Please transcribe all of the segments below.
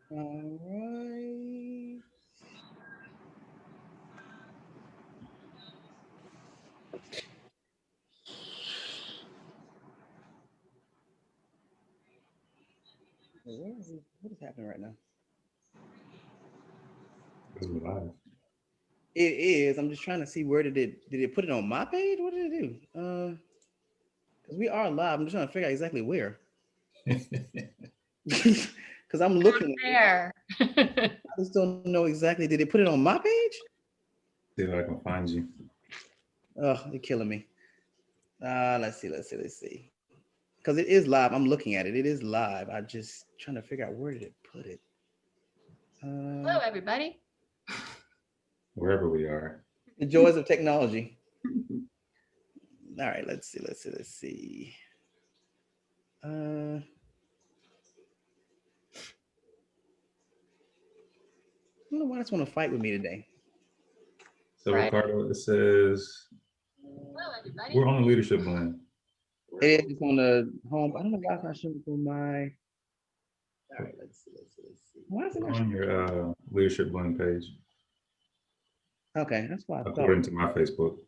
All right. What is happening right now? Because we're live. It is. I'm just trying to see where did it put it on my page? What did it do? Because we are live. I'm just trying to figure out exactly where. Because I'm looking at it. There. I just don't know exactly. Did it put it on my page? See if I can find you. Oh, they're killing me. Let's see. Because it is live. I'm looking at it. It is live. I just trying to figure out where did it put it. Hello, everybody. Wherever we are. The joys of technology. All right, let's see. I don't know why this want to fight with me today. So Right. Ricardo, it says Hello, everybody. we're on the leadership blend. It is on the home. I don't know why it's not showing for my. All right, let's see. Why is it We're not on showing? your leadership blend page, Okay, that's why I thought. according to my Facebook.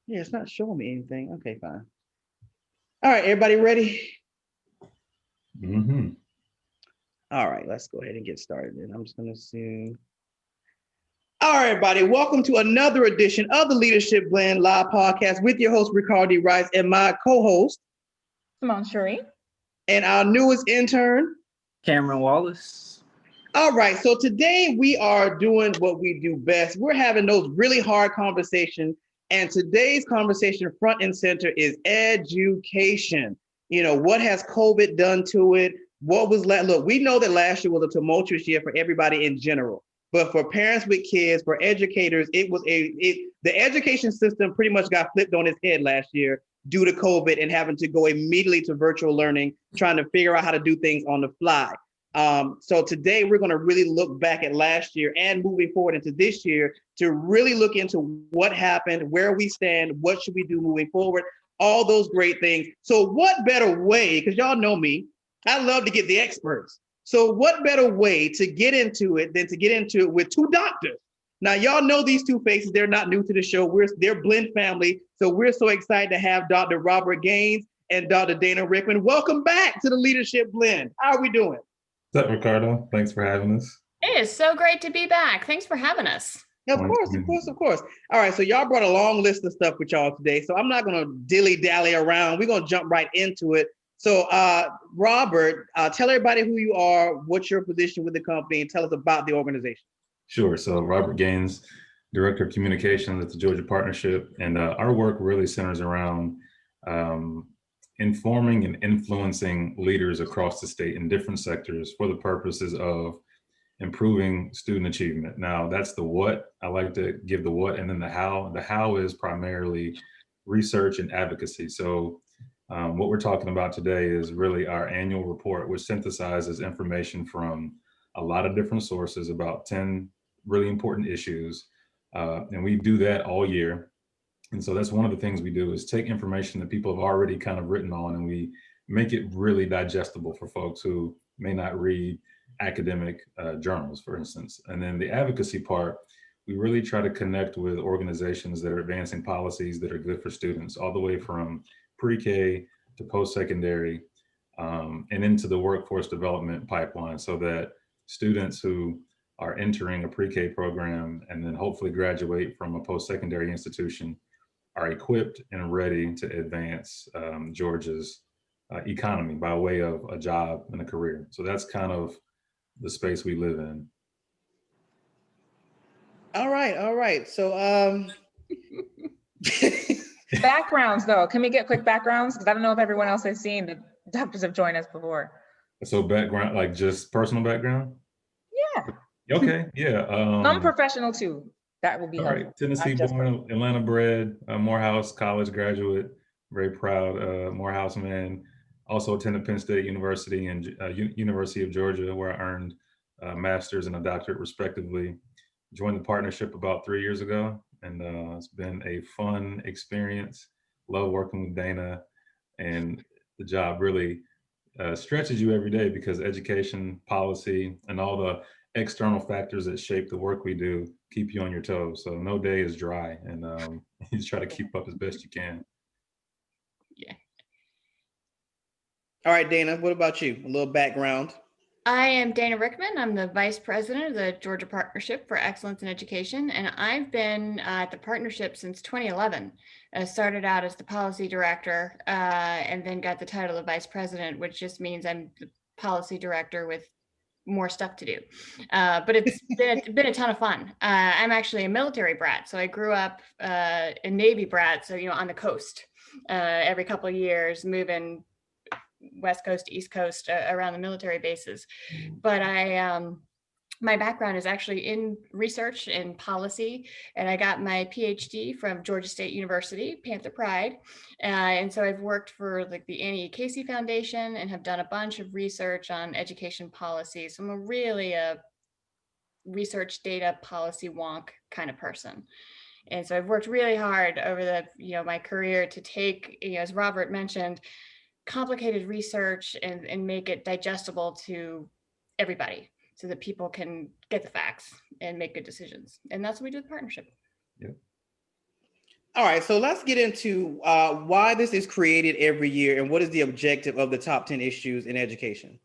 Yeah, it's not showing me anything. Okay, fine. All right, everybody ready? Mm-hmm. All right, let's go ahead and get started. And I'm just gonna assume. All right, everybody, welcome to another edition of the Leadership Blend Live Podcast with your host, Ricardo D. Rice, and my co-host, Simone Cherie. and our newest intern, Cameron Wallace. All right, so today we are doing what we do best. We're having those really hard conversations, and today's conversation front and center is education. What has COVID done to it? What was look, we know that last year was a tumultuous year for everybody in general, but for parents with kids, for educators, the education system pretty much got flipped on its head last year due to COVID and having to go immediately to virtual learning, trying to figure out how to do things on the fly. So today we're going to really look back at last year and moving forward into this year to really look into what happened, where we stand, what should we do moving forward, all those great things. So what better way, because y'all know me, I love to get the experts. So what better way to get into it than to get into it with two doctors? Now, y'all know these two faces. They're not new to the show. They're Blend family. So we're so excited to have Dr. Robert Gaines and Dr. Dana Rickman. Welcome back to the Leadership Blend. How are we doing? What's up, Ricardo? Thanks for having us. It is so great to be back. Thanks for having us. Of course. All right, so y'all brought a long list of stuff with y'all today, so I'm not going to dilly-dally around. We're going to jump right into it. So, Robert, tell everybody who you are, what's your position with the company, and tell us about the organization. Sure. So Robert Gaines, Director of Communications at the Georgia Partnership, and our work really centers around informing and influencing leaders across the state in different sectors for the purposes of improving student achievement. Now, that's the what. I like to give the what and then the how. The how is primarily research and advocacy. So what we're talking about today is really our annual report, which synthesizes information from a lot of different sources about 10 really important issues. And we do that all year. And so that's one of the things we do is take information that people have already kind of written on and we make it really digestible for folks who may not read academic journals, for instance. And then the advocacy part, we really try to connect with organizations that are advancing policies that are good for students, all the way from pre-K to post-secondary and into the workforce development pipeline, so that students who are entering a pre-K program and then hopefully graduate from a post-secondary institution are equipped and ready to advance Georgia's economy by way of a job and a career. So that's kind of the space we live in. All right. So, Backgrounds, though. Can we get quick backgrounds? Because I don't know if everyone else has seen the doctors have joined us before. So background, like just personal background? Yeah. Okay, yeah. Some professional too. That would be All helpful. right, Tennessee born, Atlanta bred, Morehouse College graduate, very proud Morehouse man. Also attended Penn State University and University of Georgia, where I earned a master's and a doctorate respectively. Joined the partnership about 3 years ago, and it's been a fun experience. Love working with Dana, and the job really stretches you every day because education, policy, and all the external factors that shape the work we do keep you on your toes. So no day is dry, and you just try to keep up as best you can. Yeah. All right, Dana, what about you? A little background. I am Dana Rickman. I'm the Vice President of the Georgia Partnership for Excellence in Education, and I've been at the partnership since 2011. I started out as the Policy Director and then got the title of Vice President, which just means I'm the Policy Director with more stuff to do. But it's been a ton of fun. I'm actually a military brat, so I grew up a Navy brat, so on the coast. Every couple of years, moving West Coast, East Coast, around the military bases. But my background is actually in research and policy, and I got my PhD from Georgia State University, Panther Pride. And so I've worked for like the Annie Casey Foundation and have done a bunch of research on education policy. So I'm really a research data policy wonk kind of person. And so I've worked really hard over the, my career to take, as Robert mentioned, complicated research and make it digestible to everybody so that people can get the facts and make good decisions. And that's what we do with partnership. Yeah. All right, so let's get into why this is created every year and what is the objective of the top 10 issues in education.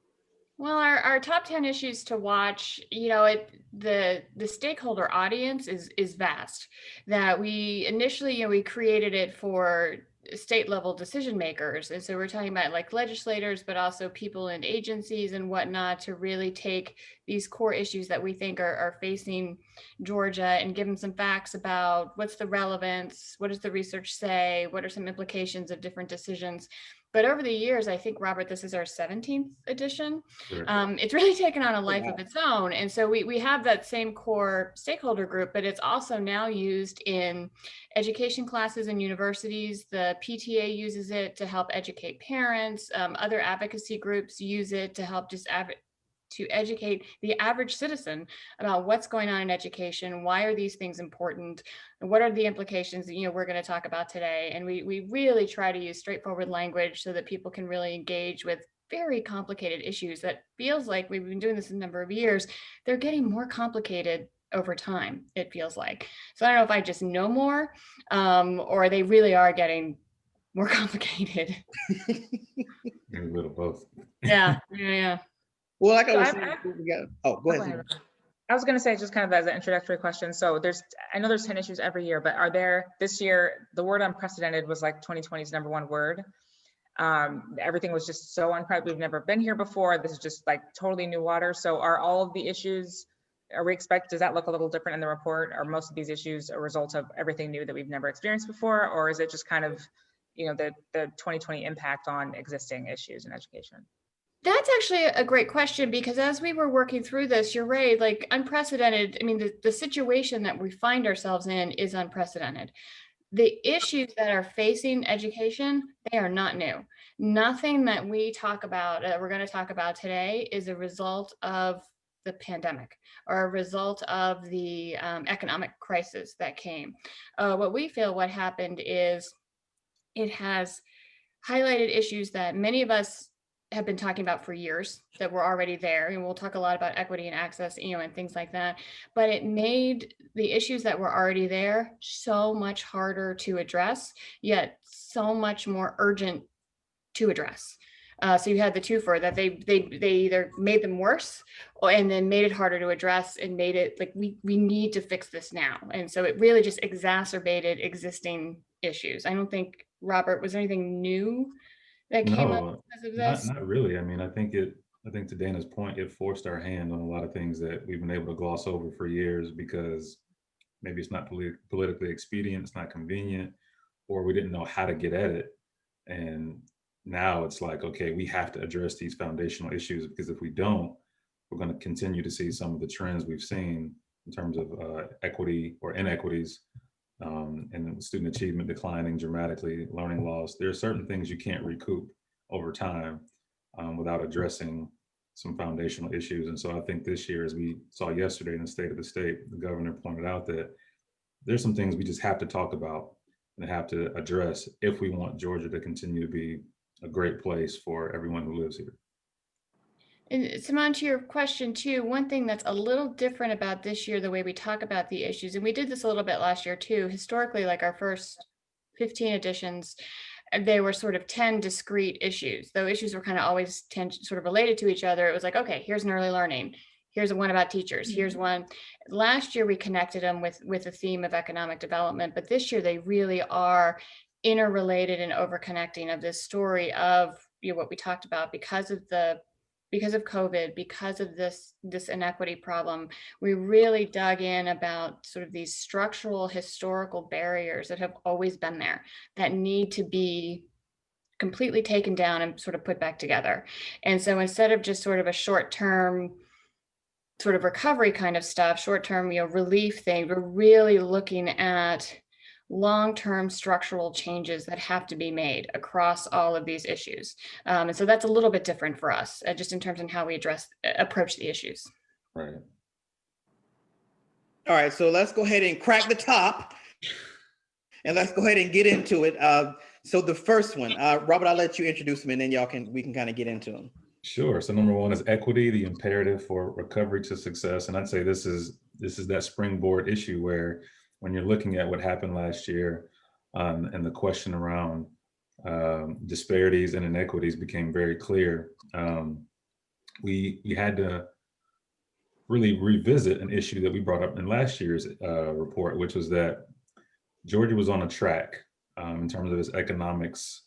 Well, our top 10 issues to watch, the stakeholder audience is vast. That we initially, we created it for state level decision makers. And so we're talking about like legislators, but also people in agencies and whatnot to really take these core issues that we think are facing Georgia and give them some facts about what's the relevance, what does the research say, what are some implications of different decisions. But over the years, I think, Robert, this is our 17th edition. Sure. It's really taken on a life of its own. And so we have that same core stakeholder group, but it's also now used in education classes in universities. The PTA uses it to help educate parents. Other advocacy groups use it to help to educate the average citizen about what's going on in education, why are these things important, and what are the implications that we're going to talk about today. And we really try to use straightforward language so that people can really engage with very complicated issues that feels like we've been doing this a number of years. They're getting more complicated over time, it feels like. So I don't know if I just know more or they really are getting more complicated. A little of both. Yeah. Well, like I So was saying, go ahead. I was going to say, just kind of as an introductory question. So I know there's 10 issues every year, but are there this year, the word unprecedented was like 2020's #1 word. Everything was just so unprecedented. We've never been here before. This is just like totally new water. So are all of the issues, does that look a little different in the report? Are most of these issues a result of everything new that we've never experienced before? Or is it just kind of, the 2020 impact on existing issues in education? That's actually a great question, because as we were working through this, you're right, like unprecedented. I mean, the situation that we find ourselves in is unprecedented. The issues that are facing education, they are not new. Nothing that we talk about, we're going to talk about today, is a result of the pandemic or a result of the economic crisis that came. What happened is it has highlighted issues that many of us have been talking about for years that were already there. And we'll talk a lot about equity and access, and things like that. But it made the issues that were already there so much harder to address, yet so much more urgent to address. So you had the twofer that they either made them worse and then made it harder to address and made it like we need to fix this now. And so it really just exacerbated existing issues. I don't think, Robert, was there anything new that came up because of this? Not really. I mean, I think to Dana's point, it forced our hand on a lot of things that we've been able to gloss over for years because maybe it's not politically expedient, it's not convenient, or we didn't know how to get at it. And now it's like, okay, we have to address these foundational issues, because if we don't, we're going to continue to see some of the trends we've seen in terms of equity or inequities, and student achievement declining dramatically, learning loss. There are certain things you can't recoup over time without addressing some foundational issues. And so I think this year, as we saw yesterday in the State of the State, the governor pointed out that there's some things we just have to talk about and have to address if we want Georgia to continue to be a great place for everyone who lives here. And Simon, to your question too, one thing that's a little different about this year, the way we talk about the issues, and we did this a little bit last year too, historically, like our first 15 editions, they were sort of 10 discrete issues. Though issues were kind of always sort of related to each other. It was like, okay, here's an early learning. Here's one about teachers. Here's one. Last year, we connected them with a theme of economic development, but this year they really are interrelated and overconnecting of this story of, you know, what we talked about because of COVID, because of this inequity problem. We really dug in about sort of these structural historical barriers that have always been there that need to be completely taken down and sort of put back together. And so instead of just sort of a short-term sort of recovery kind of stuff, short-term, you know, relief thing, we're really looking at long-term structural changes that have to be made across all of these issues. And so that's a little bit different for us, just in terms of how we approach the issues. Right. All right, so let's go ahead and crack the top and let's go ahead and get into it. So the first one, Robert, I'll let you introduce them and then we can kind of get into them. Sure. So number one is equity, the imperative for recovery to success. And I'd say this is that springboard issue where when you're looking at what happened last year and the question around disparities and inequities became very clear, we had to really revisit an issue that we brought up in last year's report, which was that Georgia was on a track in terms of its economics,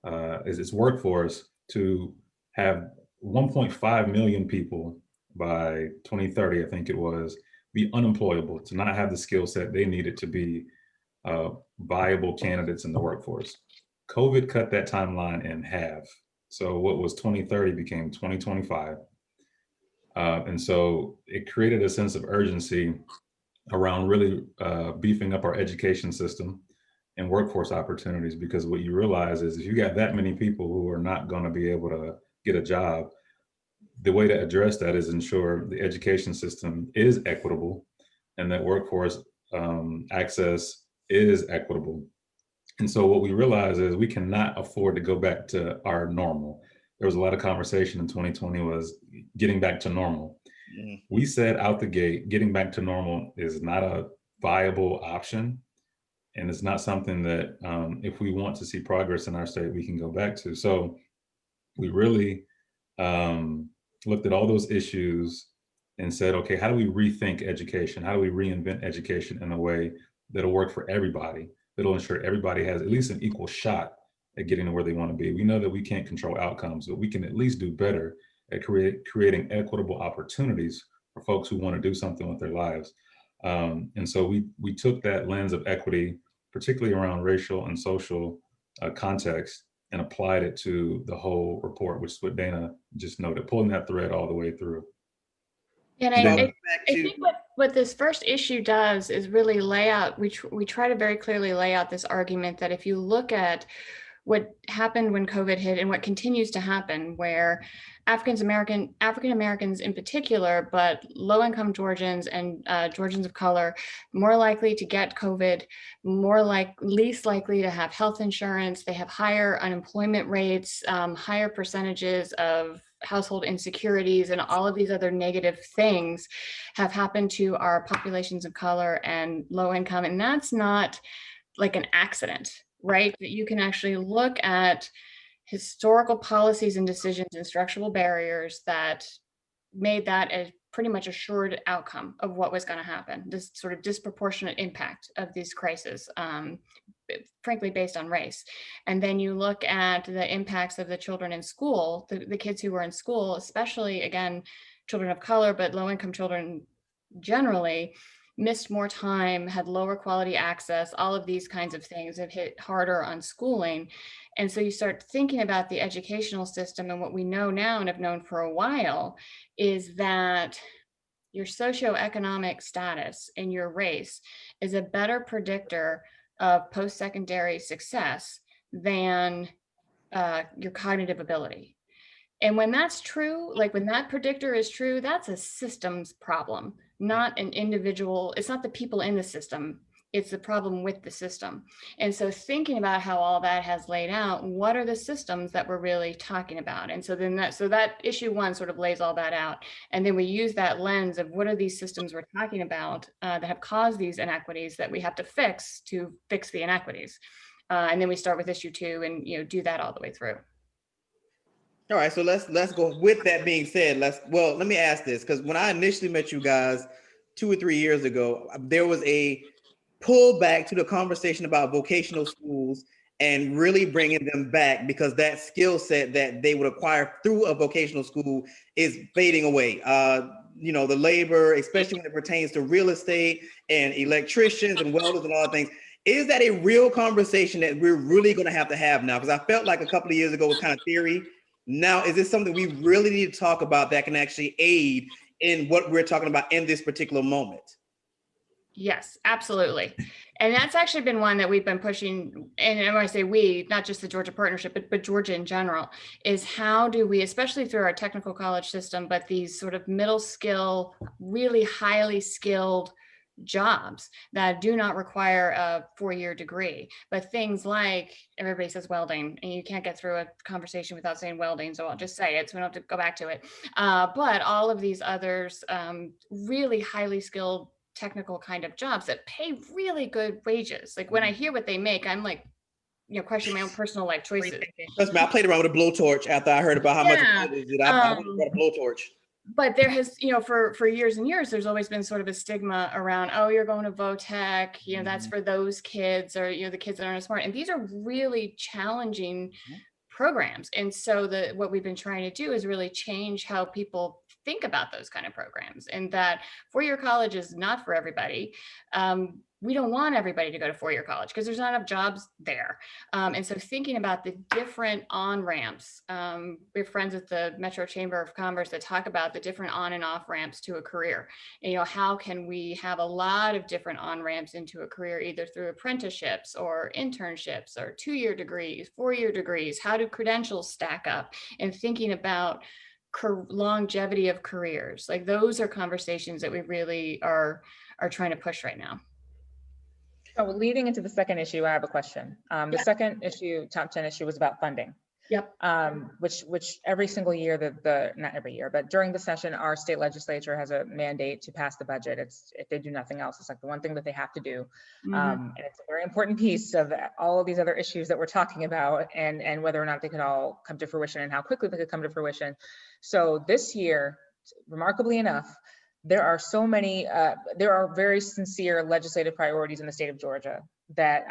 its workforce, to have 1.5 million people by 2030, I think it was, be unemployable, to not have the skill set they needed to be viable candidates in the workforce. COVID cut that timeline in half. So what was 2030 became 2025. And so it created a sense of urgency around really beefing up our education system and workforce opportunities, because what you realize is if you got that many people who are not going to be able to get a job, the way to address that is ensure the education system is equitable and that workforce access is equitable. And so what we realize is we cannot afford to go back to our normal. There was a lot of conversation in 2020 was getting back to normal. Mm-hmm. We said out the gate, getting back to normal is not a viable option. And it's not something that if we want to see progress in our state, we can go back to. So we really looked at all those issues and said, okay, how do we rethink education? How do we reinvent education in a way that'll work for everybody, that'll ensure everybody has at least an equal shot at getting to where they want to be? We know that we can't control outcomes, but we can at least do better at creating equitable opportunities for folks who want to do something with their lives. And so we took that lens of equity, particularly around racial and social context, and applied it to the whole report, which is what Dana just noted, pulling that thread all the way through. And I think what this first issue does is really lay out, we try to very clearly lay out this argument that if you look at what happened when COVID hit and what continues to happen, where African Americans in particular, but low-income Georgians and Georgians of color, more likely to get COVID, least likely to have health insurance. They have higher unemployment rates, higher percentages of household insecurities, and all of these other negative things have happened to our populations of color and low income. And that's not like an accident, right? That you can actually look at historical policies and decisions and structural barriers that made that a pretty much assured outcome of what was going to happen, this sort of disproportionate impact of these crises, frankly, based on race. And then you look at the impacts of the children in school, the kids who were in school, especially, again, children of color, but low-income children generally, missed more time, had lower quality access. All of these kinds of things have hit harder on schooling. And so you start thinking about the educational system, and what we know now and have known for a while is that your socioeconomic status and your race is a better predictor of post-secondary success than your cognitive ability. And when that's true, like when that predictor is true, that's a systems problem, not an individual. It's not the people in the system. It's the problem with the system. And so thinking about how all that has laid out, what are the systems that we're really talking about? And so then that issue 1 sort of lays all that out. And then we use that lens of what are these systems we're talking about that have caused these inequities that we have to fix the inequities. And then we start with issue 2 and do that all the way through. All right, so let's go. With that being said, let me ask this, because when I initially met you guys 2 or 3 years ago, there was a pullback to the conversation about vocational schools and really bringing them back, because that skill set that they would acquire through a vocational school is fading away. The labor, especially when it pertains to real estate and electricians and welders and all things. Is that a real conversation that we're really going to have now? Because I felt like a couple of years ago it was kind of theory. Now, is this something we really need to talk about that can actually aid in what we're talking about in this particular moment? Yes, absolutely. And that's actually been one that we've been pushing. And when I say we, not just the Georgia Partnership, but Georgia in general, is how do we, especially through our technical college system, but these sort of middle skill, really highly skilled jobs that do not require a 4-year degree, but things like, everybody says welding, and you can't get through a conversation without saying welding, so I'll just say it so we don't have to go back to it. But all of these others, really highly skilled technical kind of jobs that pay really good wages. Like when I hear what they make, I'm like, questioning my own personal life choices. Trust me, I played around with a blowtorch after I heard about how much it is. I went and brought a blowtorch. But there has, for years and years, there's always been sort of a stigma around, oh, you're going to Votech, that's for those kids, or, the kids that aren't as smart. And these are really challenging programs. And so what we've been trying to do is really change how people think about those kind of programs, and that 4-year college is not for everybody. We don't want everybody to go to 4-year college because there's not enough jobs there. And so thinking about the different on-ramps, we have friends at the Metro Chamber of Commerce that talk about the different on and off ramps to a career. And, how can we have a lot of different on-ramps into a career, either through apprenticeships or internships or 2-year degrees, 4-year degrees? How do credentials stack up? And thinking about longevity of careers. Like those are conversations that we really are trying to push right now. So leading into the second issue, I have a question. The second issue, top 10 issue, was about funding. Yep. Which every single year, not every year, but during the session, our state legislature has a mandate to pass the budget. It's, if they do nothing else, it's like the one thing that they have to do. And it's a very important piece of all of these other issues that we're talking about, and whether or not they could all come to fruition and how quickly they could come to fruition. So this year, remarkably enough, there are so many, there are very sincere legislative priorities in the state of Georgia that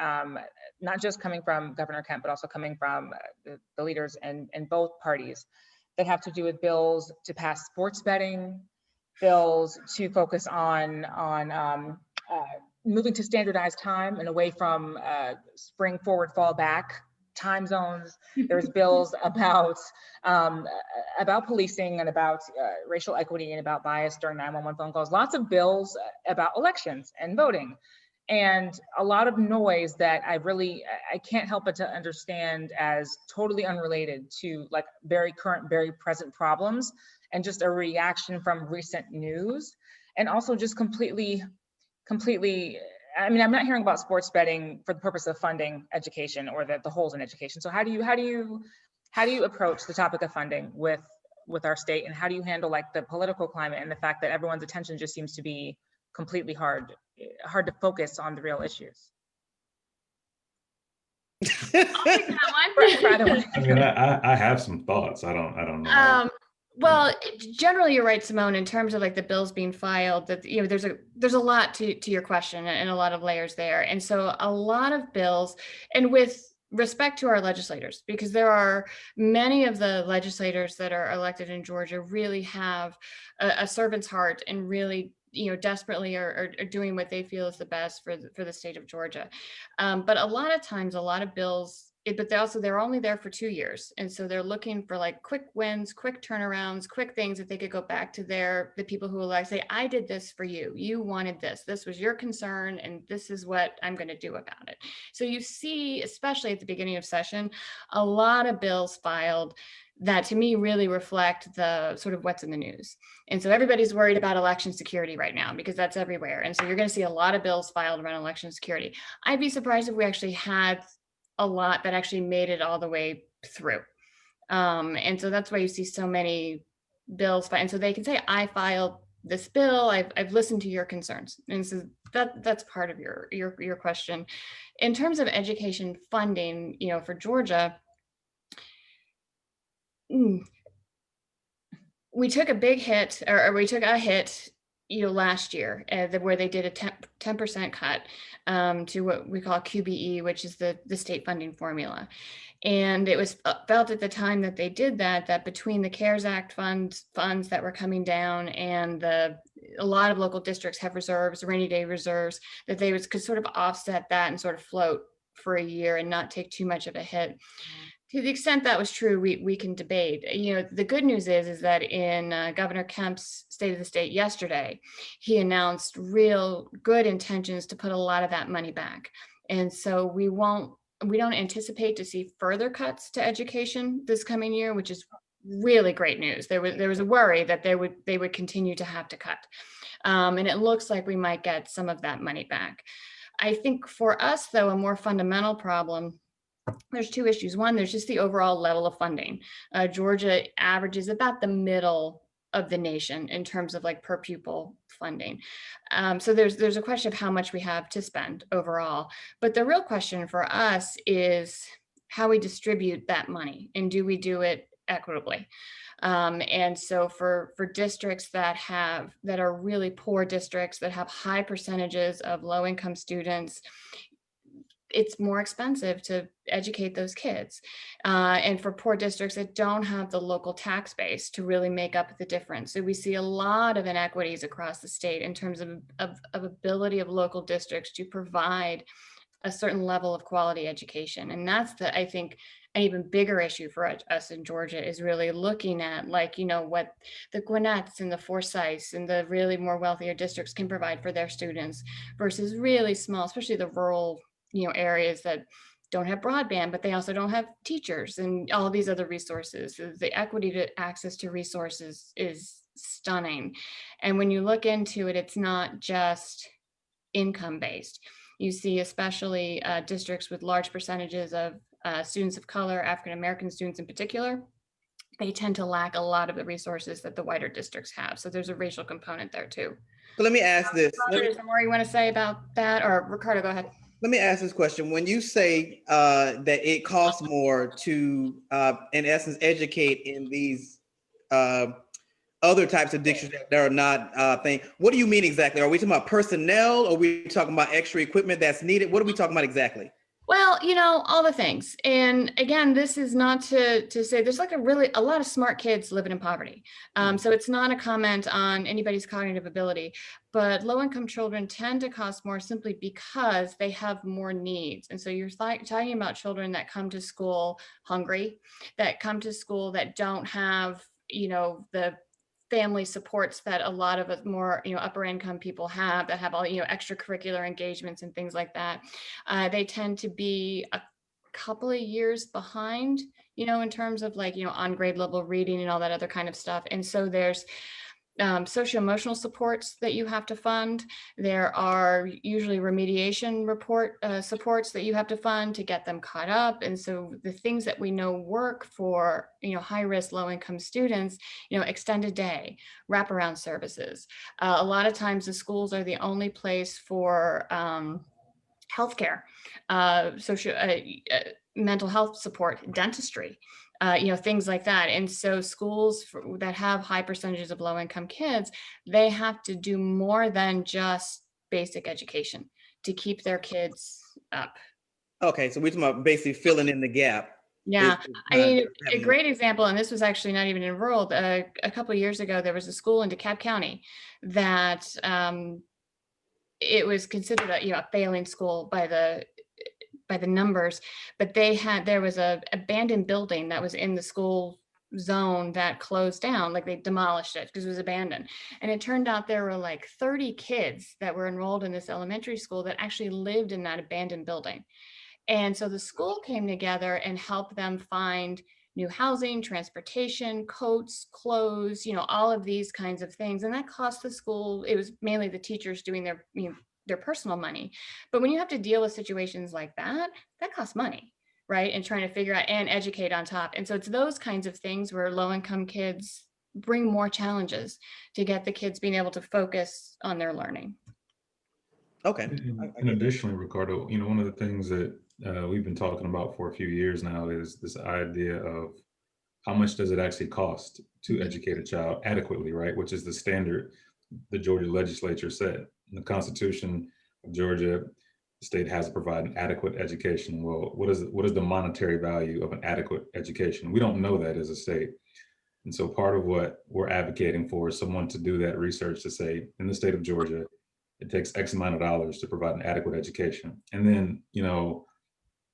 not just coming from Governor Kemp, but also coming from the leaders in both parties, that have to do with bills to pass sports betting, bills to focus on moving to standardized time and away from spring forward, fall back time zones. There's bills about policing and about racial equity and about bias during 911 phone calls. Lots of bills about elections and voting, and a lot of noise that I can't help but to understand as totally unrelated to like very current, very present problems, and just a reaction from recent news, and also just completely. I mean, I'm not hearing about sports betting for the purpose of funding education or the holes in education. So how do you approach the topic of funding with our state, and how do you handle like the political climate and the fact that everyone's attention just seems to be completely hard to focus on the real issues? I'll take that one. I mean, I have some thoughts. I don't know. Well, generally, you're right, Simone, in terms of like the bills being filed, that, there's a lot to your question and a lot of layers there. And so a lot of bills, and with respect to our legislators, because there are many of the legislators that are elected in Georgia really have a servant's heart and really, desperately are doing what they feel is the best for the state of Georgia. But a lot of times, a lot of bills, but they're only there for 2 years. And so they're looking for like quick wins, quick turnarounds, quick things that they could go back to the people who will like say, I did this for you. You wanted this. This was your concern. And this is what I'm going to do about it. So you see, especially at the beginning of session, a lot of bills filed that to me really reflect the sort of what's in the news. And so everybody's worried about election security right now because that's everywhere. And so you're going to see a lot of bills filed around election security. I'd be surprised if we actually had a lot that actually made it all the way through. And so that's why you see so many bills filed. And so they can say, I filed this bill, I've listened to your concerns. And so that's part of your question. In terms of education funding, for Georgia, we took a big hit, or we took a hit, last year, where they did a 10% cut to what we call QBE, which is the state funding formula. And it was felt at the time that they did that between the CARES Act funds that were coming down and a lot of local districts have reserves, rainy day reserves, that they could sort of offset that and sort of float for a year and not take too much of a hit. To the extent that was true, we can debate. The good news is that in Governor Kemp's State of the State yesterday, he announced real good intentions to put a lot of that money back. And so we don't anticipate to see further cuts to education this coming year, which is really great news. There was a worry that they would continue to have to cut. And it looks like we might get some of that money back. I think for us, though, a more fundamental problem, there's two issues. One, there's just the overall level of funding. Georgia averages about the middle of the nation in terms of like per pupil funding. So there's a question of how much we have to spend overall. But the real question for us is how we distribute that money, and do we do it equitably? And so for districts that are really poor districts that have high percentages of low income students, it's more expensive to educate those kids. And for poor districts that don't have the local tax base to really make up the difference. So we see a lot of inequities across the state in terms of ability of local districts to provide a certain level of quality education. And that's I think, an even bigger issue for us in Georgia is really looking at what the Gwinnett's and the Forsyths and the really more wealthier districts can provide for their students versus really small, especially the rural areas that don't have broadband, but they also don't have teachers and all these other resources. The equity to access to resources is stunning. And when you look into it, it's not just income based. You see, especially districts with large percentages of students of color, African-American students in particular, they tend to lack a lot of the resources that the wider districts have. So there's a racial component there too. So let me ask this. Is there more you want to say about that? Or Ricardo, go ahead. Let me ask this question. When you say that it costs more to, in essence, educate in these other types of districts that are not things, what do you mean exactly? Are we talking about personnel? Or are we talking about extra equipment that's needed? What are we talking about exactly? Well, all the things. And again, this is not to say there's like a lot of smart kids living in poverty. So it's not a comment on anybody's cognitive ability, but low-income children tend to cost more simply because they have more needs. And so you're talking about children that come to school hungry, that come to school that don't have, the family supports that a lot of more upper income people have, that have all extracurricular engagements and things like that. They tend to be a couple of years behind in terms of on grade level reading and all that other kind of stuff. And so there's socio-emotional supports that you have to fund. There are usually remediation supports that you have to fund to get them caught up. And so the things that we know work for high risk, low income students, extended day, wraparound services. A lot of times the schools are the only place for healthcare, mental health support, dentistry. Things like that. And so schools that have high percentages of low income kids, they have to do more than just basic education to keep their kids up. Okay, so we're talking about basically filling in the gap. Yeah, a great example, and this was actually not even in rural, a couple of years ago, there was a school in DeKalb County that it was considered a failing school by the numbers, but there was a abandoned building that was in the school zone that closed down, like they demolished it because it was abandoned. And it turned out there were like 30 kids that were enrolled in this elementary school that actually lived in that abandoned building. And so the school came together and helped them find new housing, transportation, coats, clothes, all of these kinds of things. And that cost the school, it was mainly the teachers doing their personal money. But when you have to deal with situations like that costs money, right? And trying to figure out and educate on top. And so it's those kinds of things where low-income kids bring more challenges to get the kids being able to focus on their learning. Okay. And additionally, Ricardo, one of the things that we've been talking about for a few years now is this idea of how much does it actually cost to educate a child adequately, right? Which is the standard the Georgia legislature set. In the Constitution of Georgia, the state has to provide an adequate education. Well, what is the monetary value of an adequate education? We don't know that as a state. And so part of what we're advocating for is someone to do that research to say, in the state of Georgia, it takes X amount of dollars to provide an adequate education. And then,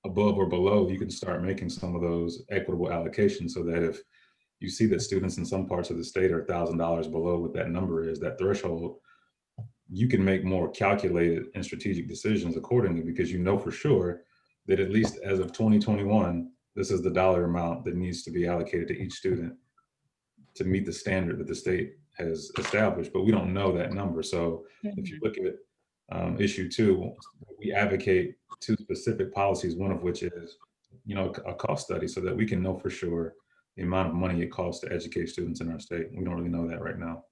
above or below, you can start making some of those equitable allocations so that if you see that students in some parts of the state are $1,000 below what that number is, that threshold, you can make more calculated and strategic decisions accordingly, because you know for sure that at least as of 2021, this is the dollar amount that needs to be allocated to each student to meet the standard that the state has established, but we don't know that number. So if you look at issue 2, we advocate 2 specific policies, one of which is, a cost study so that we can know for sure the amount of money it costs to educate students in our state. We don't really know that right now.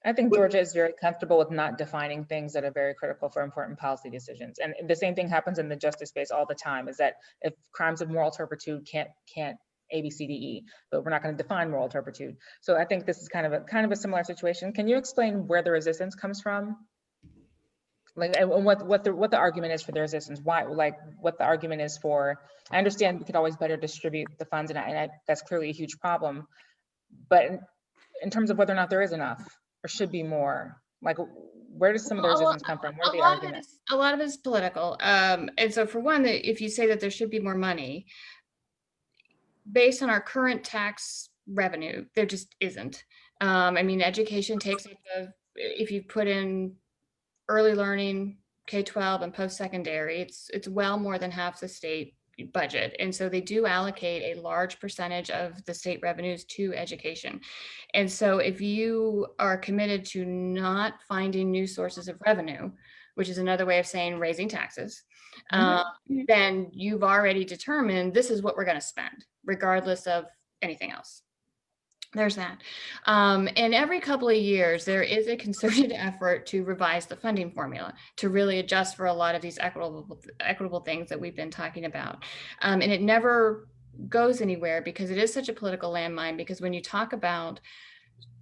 I think Georgia is very comfortable with not defining things that are very critical for important policy decisions. And the same thing happens in the justice space all the time, is that if crimes of moral turpitude can't A, B, C, D, E, but we're not going to define moral turpitude. So I think this is kind of a similar situation. Can you explain where the resistance comes from? Like, and what the argument is for the resistance? Why, like, what the argument is for? I understand we could always better distribute the funds, and that's clearly a huge problem. But in terms of whether or not there is enough or should be more, like, where does some of the resistance come from? Where are the arguments? A lot of it is political. And so for one, if you say that there should be more money, based on our current tax revenue, there just isn't. Education takes up if you put in early learning, K-12 and post-secondary, it's well more than half the state budget. And so they do allocate a large percentage of the state revenues to education. And so if you are committed to not finding new sources of revenue, which is another way of saying raising taxes, then you've already determined this is what we're going to spend, regardless of anything else. There's that. And every couple of years, there is a concerted effort to revise the funding formula to really adjust for a lot of these equitable things that we've been talking about. And it never goes anywhere because it is such a political landmine, because when you talk about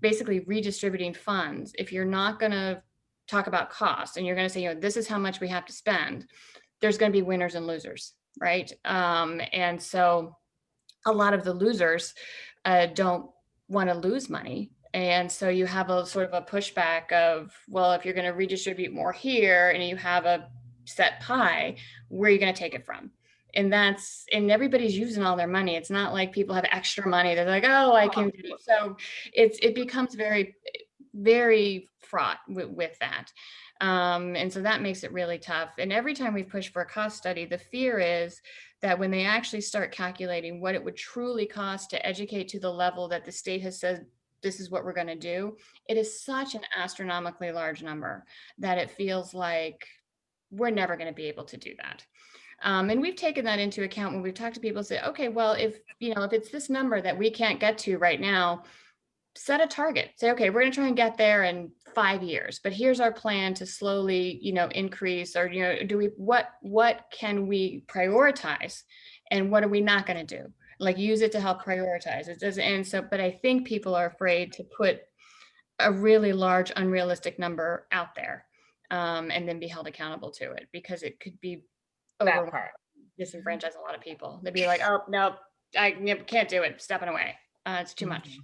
basically redistributing funds, if you're not going to talk about cost and you're going to say, this is how much we have to spend, there's going to be winners and losers, right? And so a lot of the losers don't want to lose money. And so you have a sort of a pushback of, well, if you're going to redistribute more here and you have a set pie, where are you going to take it from? And everybody's using all their money. It's not like people have extra money. They're like, oh, I can do it. So it becomes very, very fraught with that. And so that makes it really tough. And every time we've pushed for a cost study, the fear is that when they actually start calculating what it would truly cost to educate to the level that the state has said, this is what we're going to do, it is such an astronomically large number that it feels like we're never going to be able to do that. And we've taken that into account when we've talked to people, say, okay, well, if it's this number that we can't get to right now, set a target. Say, okay, we're going to try and get there in 5 years, but here's our plan to slowly, increase, or, what can we prioritize and what are we not going to do? Like, use it to help prioritize. It doesn't. And so, but I think people are afraid to put a really large, unrealistic number out there and then be held accountable to it, because it could be disenfranchise a lot of people. They'd be like, oh, no, I can't do it. Stepping away. It's too much.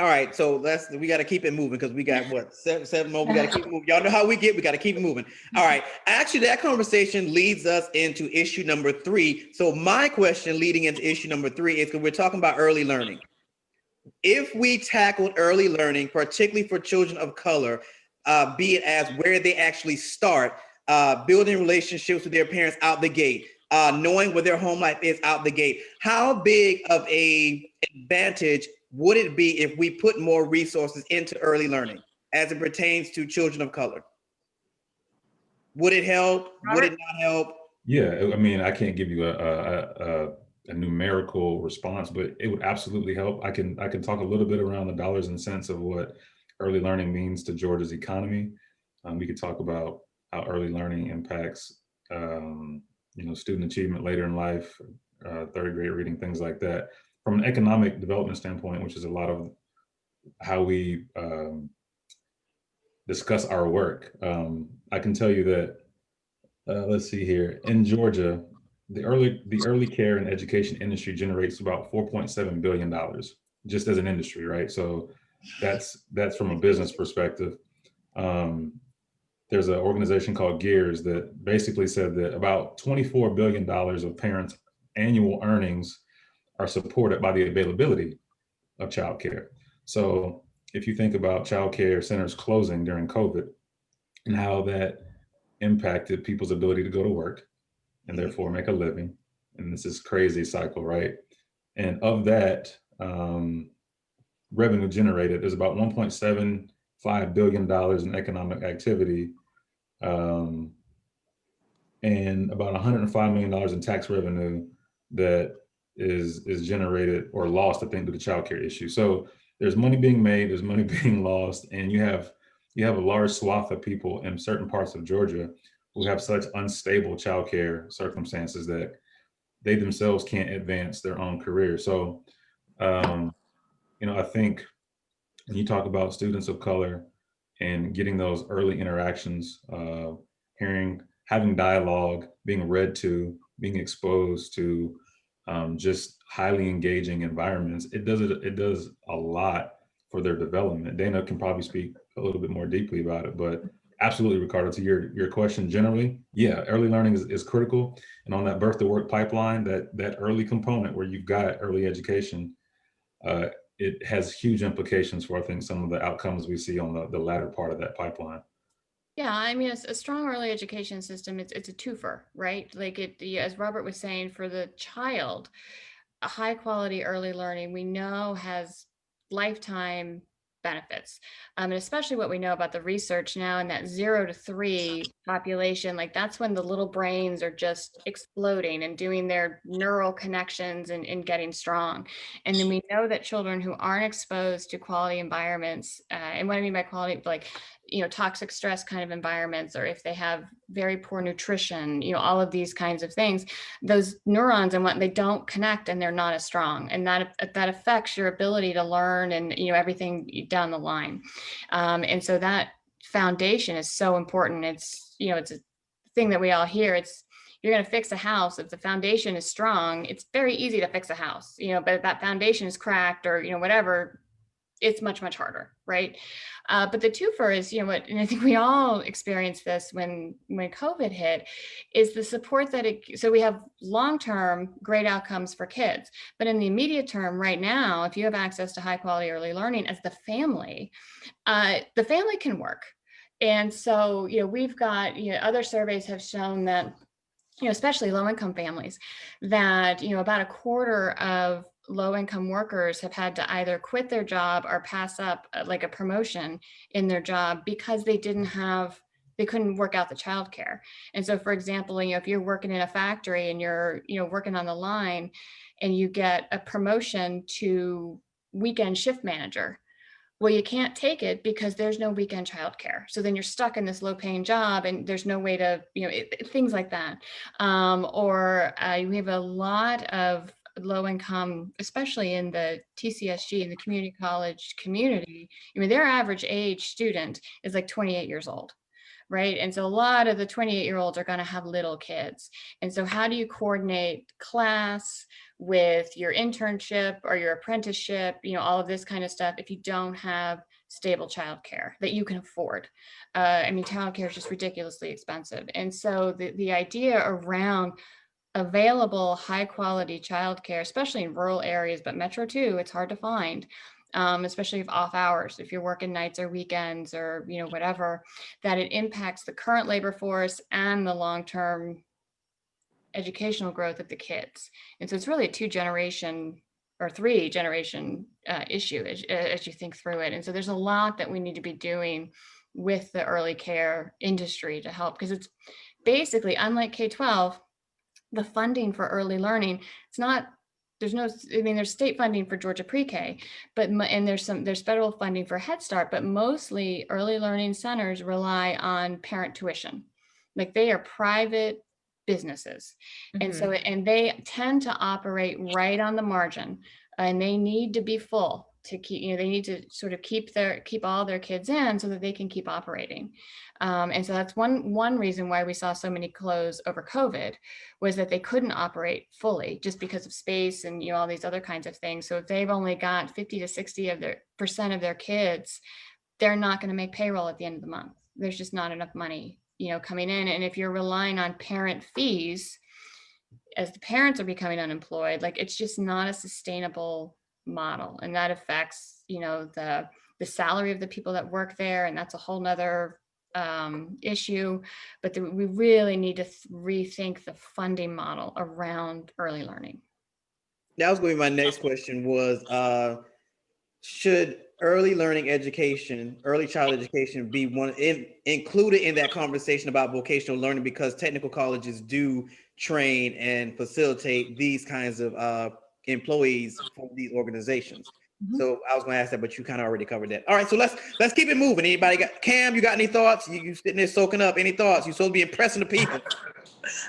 All right, so we got to keep it moving because we got seven more. We got to keep it moving. Y'all know how we get. We got to keep it moving. All right. Actually, that conversation leads us into issue number 3. So my question leading into issue number 3 is, because we're talking about early learning. If we tackled early learning, particularly for children of color, be it as where they actually start, building relationships with their parents out the gate, knowing what their home life is out the gate. How big of a advantage would it be if we put more resources into early learning as it pertains to children of color? Would it help? Would it not help? Yeah, I mean, I can't give you a numerical response, but it would absolutely help. I can talk a little bit around the dollars and cents of what early learning means to Georgia's economy. We could talk about how early learning impacts, student achievement later in life, third grade reading, things like that. From an economic development standpoint, which is a lot of how we discuss our work, I can tell you that. Let's see here. In Georgia, the early care and education industry generates about $4.7 billion just as an industry, right? So that's from a business perspective. There's an organization called Gears that basically said that about $24 billion of parents' annual earnings are supported by the availability of childcare. So if you think about childcare centers closing during COVID and how that impacted people's ability to go to work and therefore make a living. And this is crazy cycle, right? And of that, revenue generated is about $1.75 billion in economic activity, and about $105 million in tax revenue that is generated or lost, I think, due to childcare issues. So there's money being made, there's money being lost, and you have a large swath of people in certain parts of Georgia who have such unstable childcare circumstances that they themselves can't advance their own career. So, I think when you talk about students of color and getting those early interactions, having dialogue, being read to, being exposed to just highly engaging environments, it does a lot for their development. Dana can probably speak a little bit more deeply about it, but absolutely, Ricardo, to your question generally, yeah, early learning is critical. And on that birth to work pipeline, that early component where you've got early education, it has huge implications for, I think, some of the outcomes we see on the latter part of that pipeline. Yeah, I mean, a strong early education system, it's a twofer, right? Like as Robert was saying, for the child, a high quality early learning we know has lifetime benefits. And especially what we know about the research now in that 0 to 3 population, like that's when the little brains are just exploding and doing their neural connections and getting strong. And then we know that children who aren't exposed to quality environments, and what I mean by quality, like, toxic stress kind of environments, or if they have very poor nutrition, all of these kinds of things, those neurons and what they don't connect and they're not as strong. And that affects your ability to learn and, everything down the line. And so that foundation is so important. It's a thing that we all hear. You're going to fix a house. If the foundation is strong, it's very easy to fix a house, but if that foundation is cracked or, whatever, it's much, much harder, right? But the twofer is, and I think we all experienced this when COVID hit, is the support so we have long-term great outcomes for kids, but in the immediate term right now, if you have access to high quality early learning as the family can work. And so, we've got, other surveys have shown that, especially low-income families, that, about a quarter of low-income workers have had to either quit their job or pass up like a promotion in their job because they couldn't work out the childcare. And so, for example, if you're working in a factory and you're, working on the line and you get a promotion to weekend shift manager, well, you can't take it because there's no weekend childcare. So then you're stuck in this low-paying job and there's no way to, things like that. We have a lot of low-income, especially in the TCSG, in the community college community. Their average age student is like 28 years old. Right. And so a lot of the 28-year-olds are going to have little kids. And so how do you coordinate class with your internship or your apprenticeship, all of this kind of stuff, if you don't have stable childcare that you can afford? Childcare is just ridiculously expensive. And so the idea around available high quality childcare, especially in rural areas, but metro too, it's hard to find. Especially if off hours, if you're working nights or weekends or, whatever, that it impacts the current labor force and the long-term educational growth of the kids. And so it's really a 2-generation or 3-generation issue as you think through it. And so there's a lot that we need to be doing with the early care industry to help, because it's basically, unlike K-12, the funding for early learning, it's not, there's state funding for Georgia pre-K, and there's federal funding for Head Start, but mostly early learning centers rely on parent tuition. Like, they are private businesses. And so, and they tend to operate right on the margin, and they need to be full to keep, they need to sort of keep all their kids in so that they can keep operating. And so that's one reason why we saw so many close over COVID, was that they couldn't operate fully just because of space and, all these other kinds of things. So if they've only got 50 to 60% of their kids, they're not going to make payroll at the end of the month. There's just not enough money, coming in. And if you're relying on parent fees, as the parents are becoming unemployed, like, it's just not a sustainable model. And that affects, the salary of the people that work there. And that's a whole nother issue. But we really need to rethink the funding model around early learning. That was going to be my next question, was should early learning education, early child education, be included in that conversation about vocational learning, because technical colleges do train and facilitate these kinds of employees for these organizations. So I was going to ask that, but you kind of already covered that. All right, so let's keep it moving. Anybody got, Cam, you got any thoughts? You sitting there soaking up any thoughts? You're supposed to be impressing the people.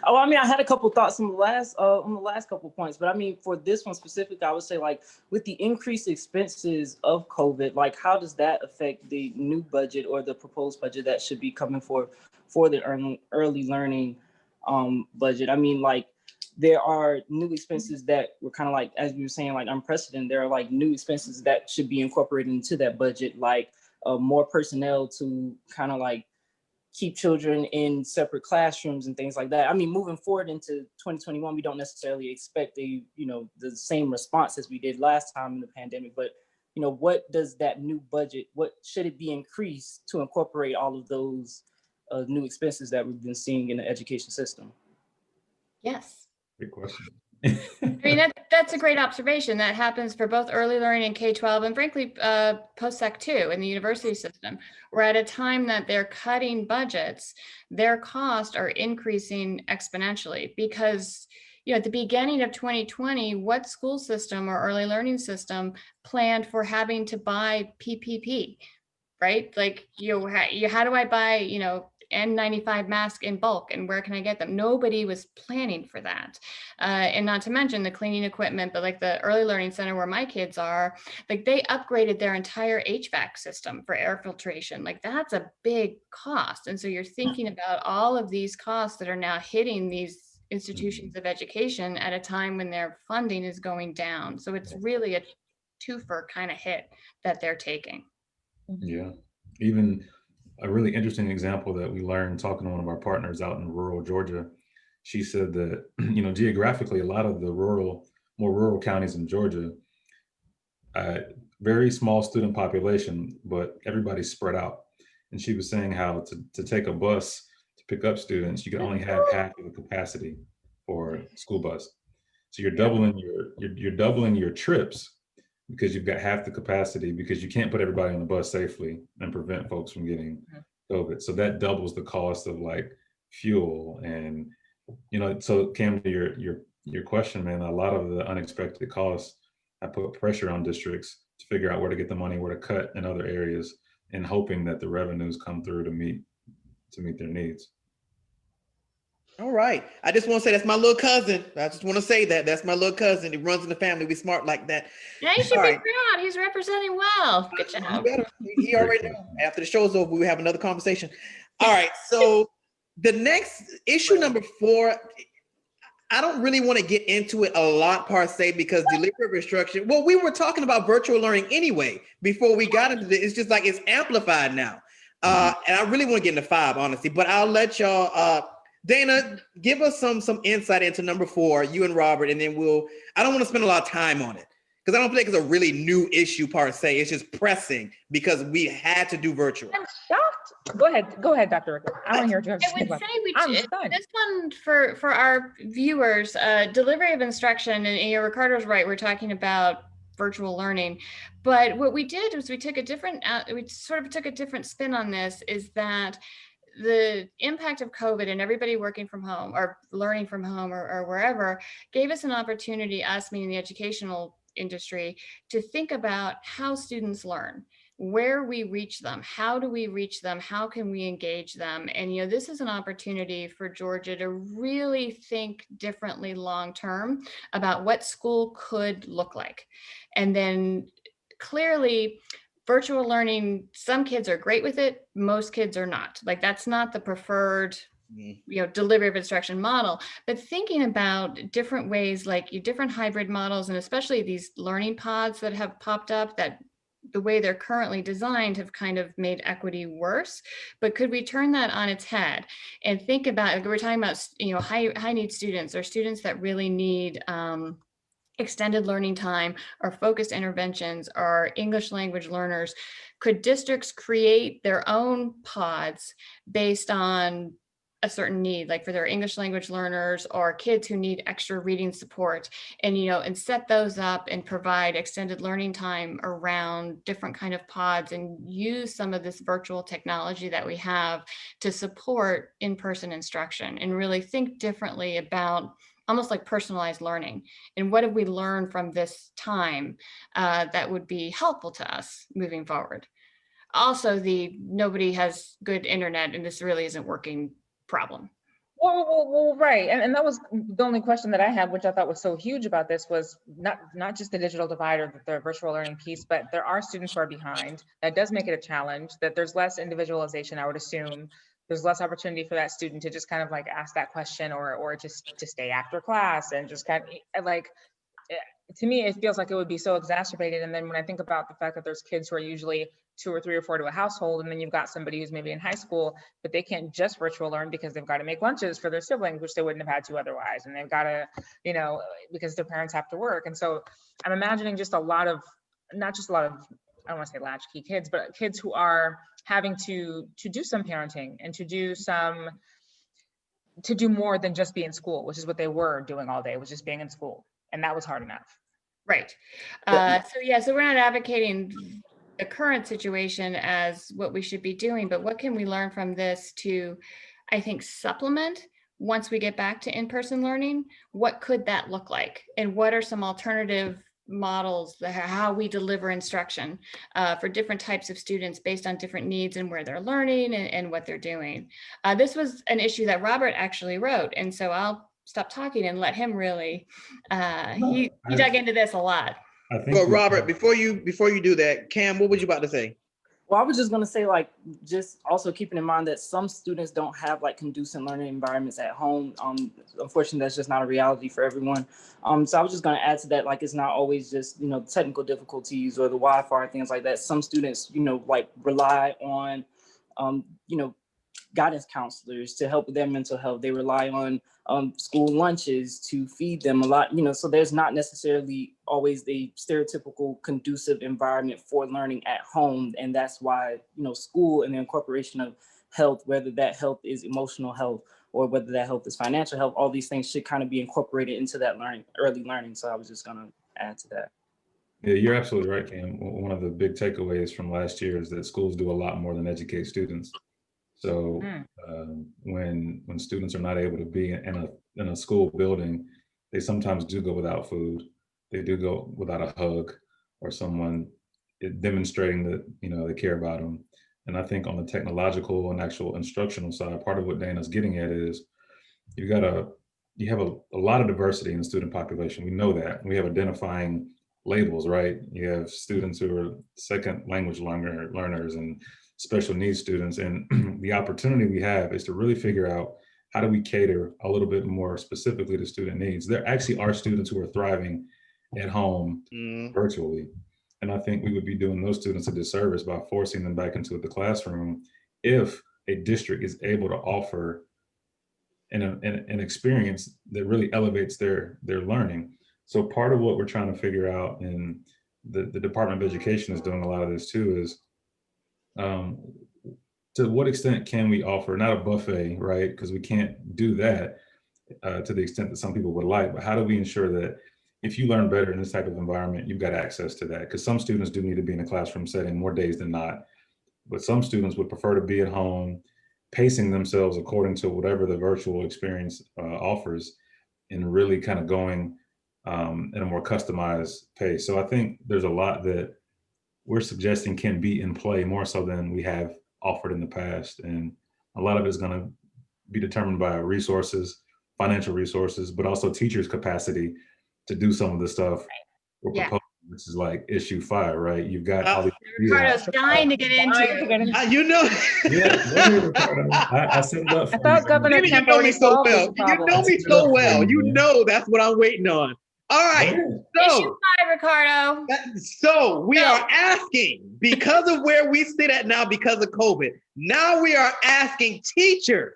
Oh, I mean, I had a couple thoughts on the last couple points, but I mean, for this one specific, I would say, like, with the increased expenses of COVID, like, how does that affect the new budget or the proposed budget that should be coming for the early learning budget? I mean, like, there are new expenses that were kind of like, as we were saying, like, unprecedented. There are, like, new expenses that should be incorporated into that budget, like more personnel to kind of like keep children in separate classrooms and things like that. I mean, moving forward into 2021, we don't necessarily expect the same response as we did last time in the pandemic, but what does that new budget, what should it be increased to incorporate all of those new expenses that we've been seeing in the education system? Yes. Good question. I mean, that's a great observation. That happens for both early learning and K-12, and frankly, post-sec too in the university system, where at a time that they're cutting budgets, their costs are increasing exponentially. Because, at the beginning of 2020, what school system or early learning system planned for having to buy PPP, right? Like, how do I buy, N95 mask in bulk, and where can I get them? Nobody was planning for that. And not to mention the cleaning equipment, but like the early learning center where my kids are, like, they upgraded their entire HVAC system for air filtration. Like, that's a big cost. And so you're thinking about all of these costs that are now hitting these institutions of education at a time when their funding is going down. So it's really a twofer kind of hit that they're taking. Yeah. Even a really interesting example that we learned talking to one of our partners out in rural Georgia. She said that, geographically, a lot of the more rural counties in Georgia, very small student population, but everybody's spread out. And she was saying how to take a bus to pick up students, you can only have half of the capacity for a school bus. So you're doubling your trips, because you've got half the capacity, because you can't put everybody on the bus safely and prevent folks from getting COVID. So that doubles the cost of, like, fuel. And, so Cam, to your question, man, a lot of the unexpected costs, I put pressure on districts to figure out where to get the money, where to cut in other areas, and hoping that the revenues come through to meet their needs. All right. I just want to say that's my little cousin. I just want to say that's my little cousin. He runs in the family. We smart like that. Yeah, you should be proud. He's representing well. Good job. He already knows. After the show's over, we have another conversation. All right. So the next issue, number 4, I don't really want to get into it a lot per se, because deliberate restriction. Well, we were talking about virtual learning anyway before we got into this. It's just like it's amplified now. And I really want to get into 5, honestly, but I'll let y'all. Dana, give us some insight into number 4, you and Robert, and then I don't want to spend a lot of time on it, Because I don't feel like it's a really new issue per se. It's just pressing because we had to do virtual. I'm shocked. Go ahead, Dr. Rickman. I want to hear what you have to I say would about say it. I'm stunned. this one for our viewers, delivery of instruction, and Ricardo's right, we're talking about virtual learning, but what we did was we took a different spin on this, is that the impact of COVID and everybody working from home or learning from home or wherever gave us an opportunity, us meaning the educational industry, to think about how students learn, where we reach them, how do we reach them, how can we engage them. And this is an opportunity for Georgia to really think differently long term about what school could look like. And then clearly virtual learning, some kids are great with it, most kids are not. Like, that's not the preferred delivery of instruction model, but thinking about different ways, like different hybrid models, and especially these learning pods that have popped up, that the way they're currently designed have kind of made equity worse. But could we turn that on its head and think about, like, we're talking about high need students, or students that really need extended learning time or focused interventions, or English language learners. Could districts create their own pods based on a certain need, like for their English language learners or kids who need extra reading support, and set those up and provide extended learning time around different kind of pods, and use some of this virtual technology that we have to support in-person instruction, and really think differently about almost like personalized learning, and what have we learned from this time that would be helpful to us moving forward. Also, the nobody has good internet and this really isn't working problem. Well, right. And that was the only question that I had, which I thought was so huge about this, was not just the digital divide or the virtual learning piece, but there are students who are behind. That does make it a challenge, that there's less individualization, I would assume. There's less opportunity for that student to just kind of like ask that question, or just to stay after class, and just kind of like, to me, it feels like it would be so exacerbated. And then when I think about the fact that there's kids who are usually 2 or 3 or 4 to a household, and then you've got somebody who's maybe in high school, but they can't just virtual learn because they've got to make lunches for their siblings, which they wouldn't have had to otherwise. And they've got to, because their parents have to work. And so I'm imagining just not just a lot of, I don't want to say latchkey kids, but kids who are having to do some parenting and to do more than just be in school, which is what they were doing all day, was just being in school. And that was hard enough. Right. So we're not advocating the current situation as what we should be doing, but what can we learn from this to, I think, supplement once we get back to in-person learning? What could that look like? And what are some alternative models, how we deliver instruction for different types of students based on different needs and where they're learning and what they're doing? This was an issue that Robert actually wrote. And so I'll stop talking and let him really, he dug into this a lot. I think Well, Robert, before you do that, Cam, what was you about to say? Well, I was just going to say, like, just also keeping in mind that some students don't have like conducive learning environments at home. Unfortunately, that's just not a reality for everyone. So I was just going to add to that, like, it's not always just, technical difficulties or the Wi-Fi, things like that. Some students, like rely on, guidance counselors to help with their mental health. They rely on school lunches to feed them a lot, so there's not necessarily always the stereotypical conducive environment for learning at home. And that's why, school and the incorporation of health, whether that health is emotional health or whether that health is financial health, all these things should kind of be incorporated into that early learning. So I was just going to add to that. Yeah, you're absolutely right, Cam. One of the big takeaways from last year is that schools do a lot more than educate students. So when students are not able to be in a school building, they sometimes do go without food. They do go without a hug or someone demonstrating that they care about them. And I think on the technological and actual instructional side, part of what Dana's getting at is you have a lot of diversity in the student population. We know that. We have identifying labels, right? You have students who are second language learners and special needs students. And the opportunity we have is to really figure out, how do we cater a little bit more specifically to student needs? There actually are students who are thriving at home virtually. And I think we would be doing those students a disservice by forcing them back into the classroom if a district is able to offer an experience that really elevates their learning. So part of what we're trying to figure out, and the Department of Education is doing a lot of this too, is to what extent can we offer, not a buffet, right? Because we can't do that to the extent that some people would like, but how do we ensure that if you learn better in this type of environment, you've got access to that? Because some students do need to be in a classroom setting more days than not, but some students would prefer to be at home, pacing themselves according to whatever the virtual experience offers, and really kind of going in a more customized pace. So I think there's a lot that we're suggesting can be in play more so than we have offered in the past. And a lot of it is going to be determined by resources, financial resources, but also teachers' capacity to do some of the stuff we're Yeah. proposing, which is like issue 5, right? You've got all these Ricardo's dying to get into it. You know, yeah, go ahead, Ricardo. I set it up for I thought you. Governor Maybe you Kemp know me already so solved well. this You problem. know me so well. You know that's what I'm waiting on. All Go right. ahead. So, Issue 5, Ricardo. so we No. are asking, because of where we sit at now, because of COVID, now we are asking teachers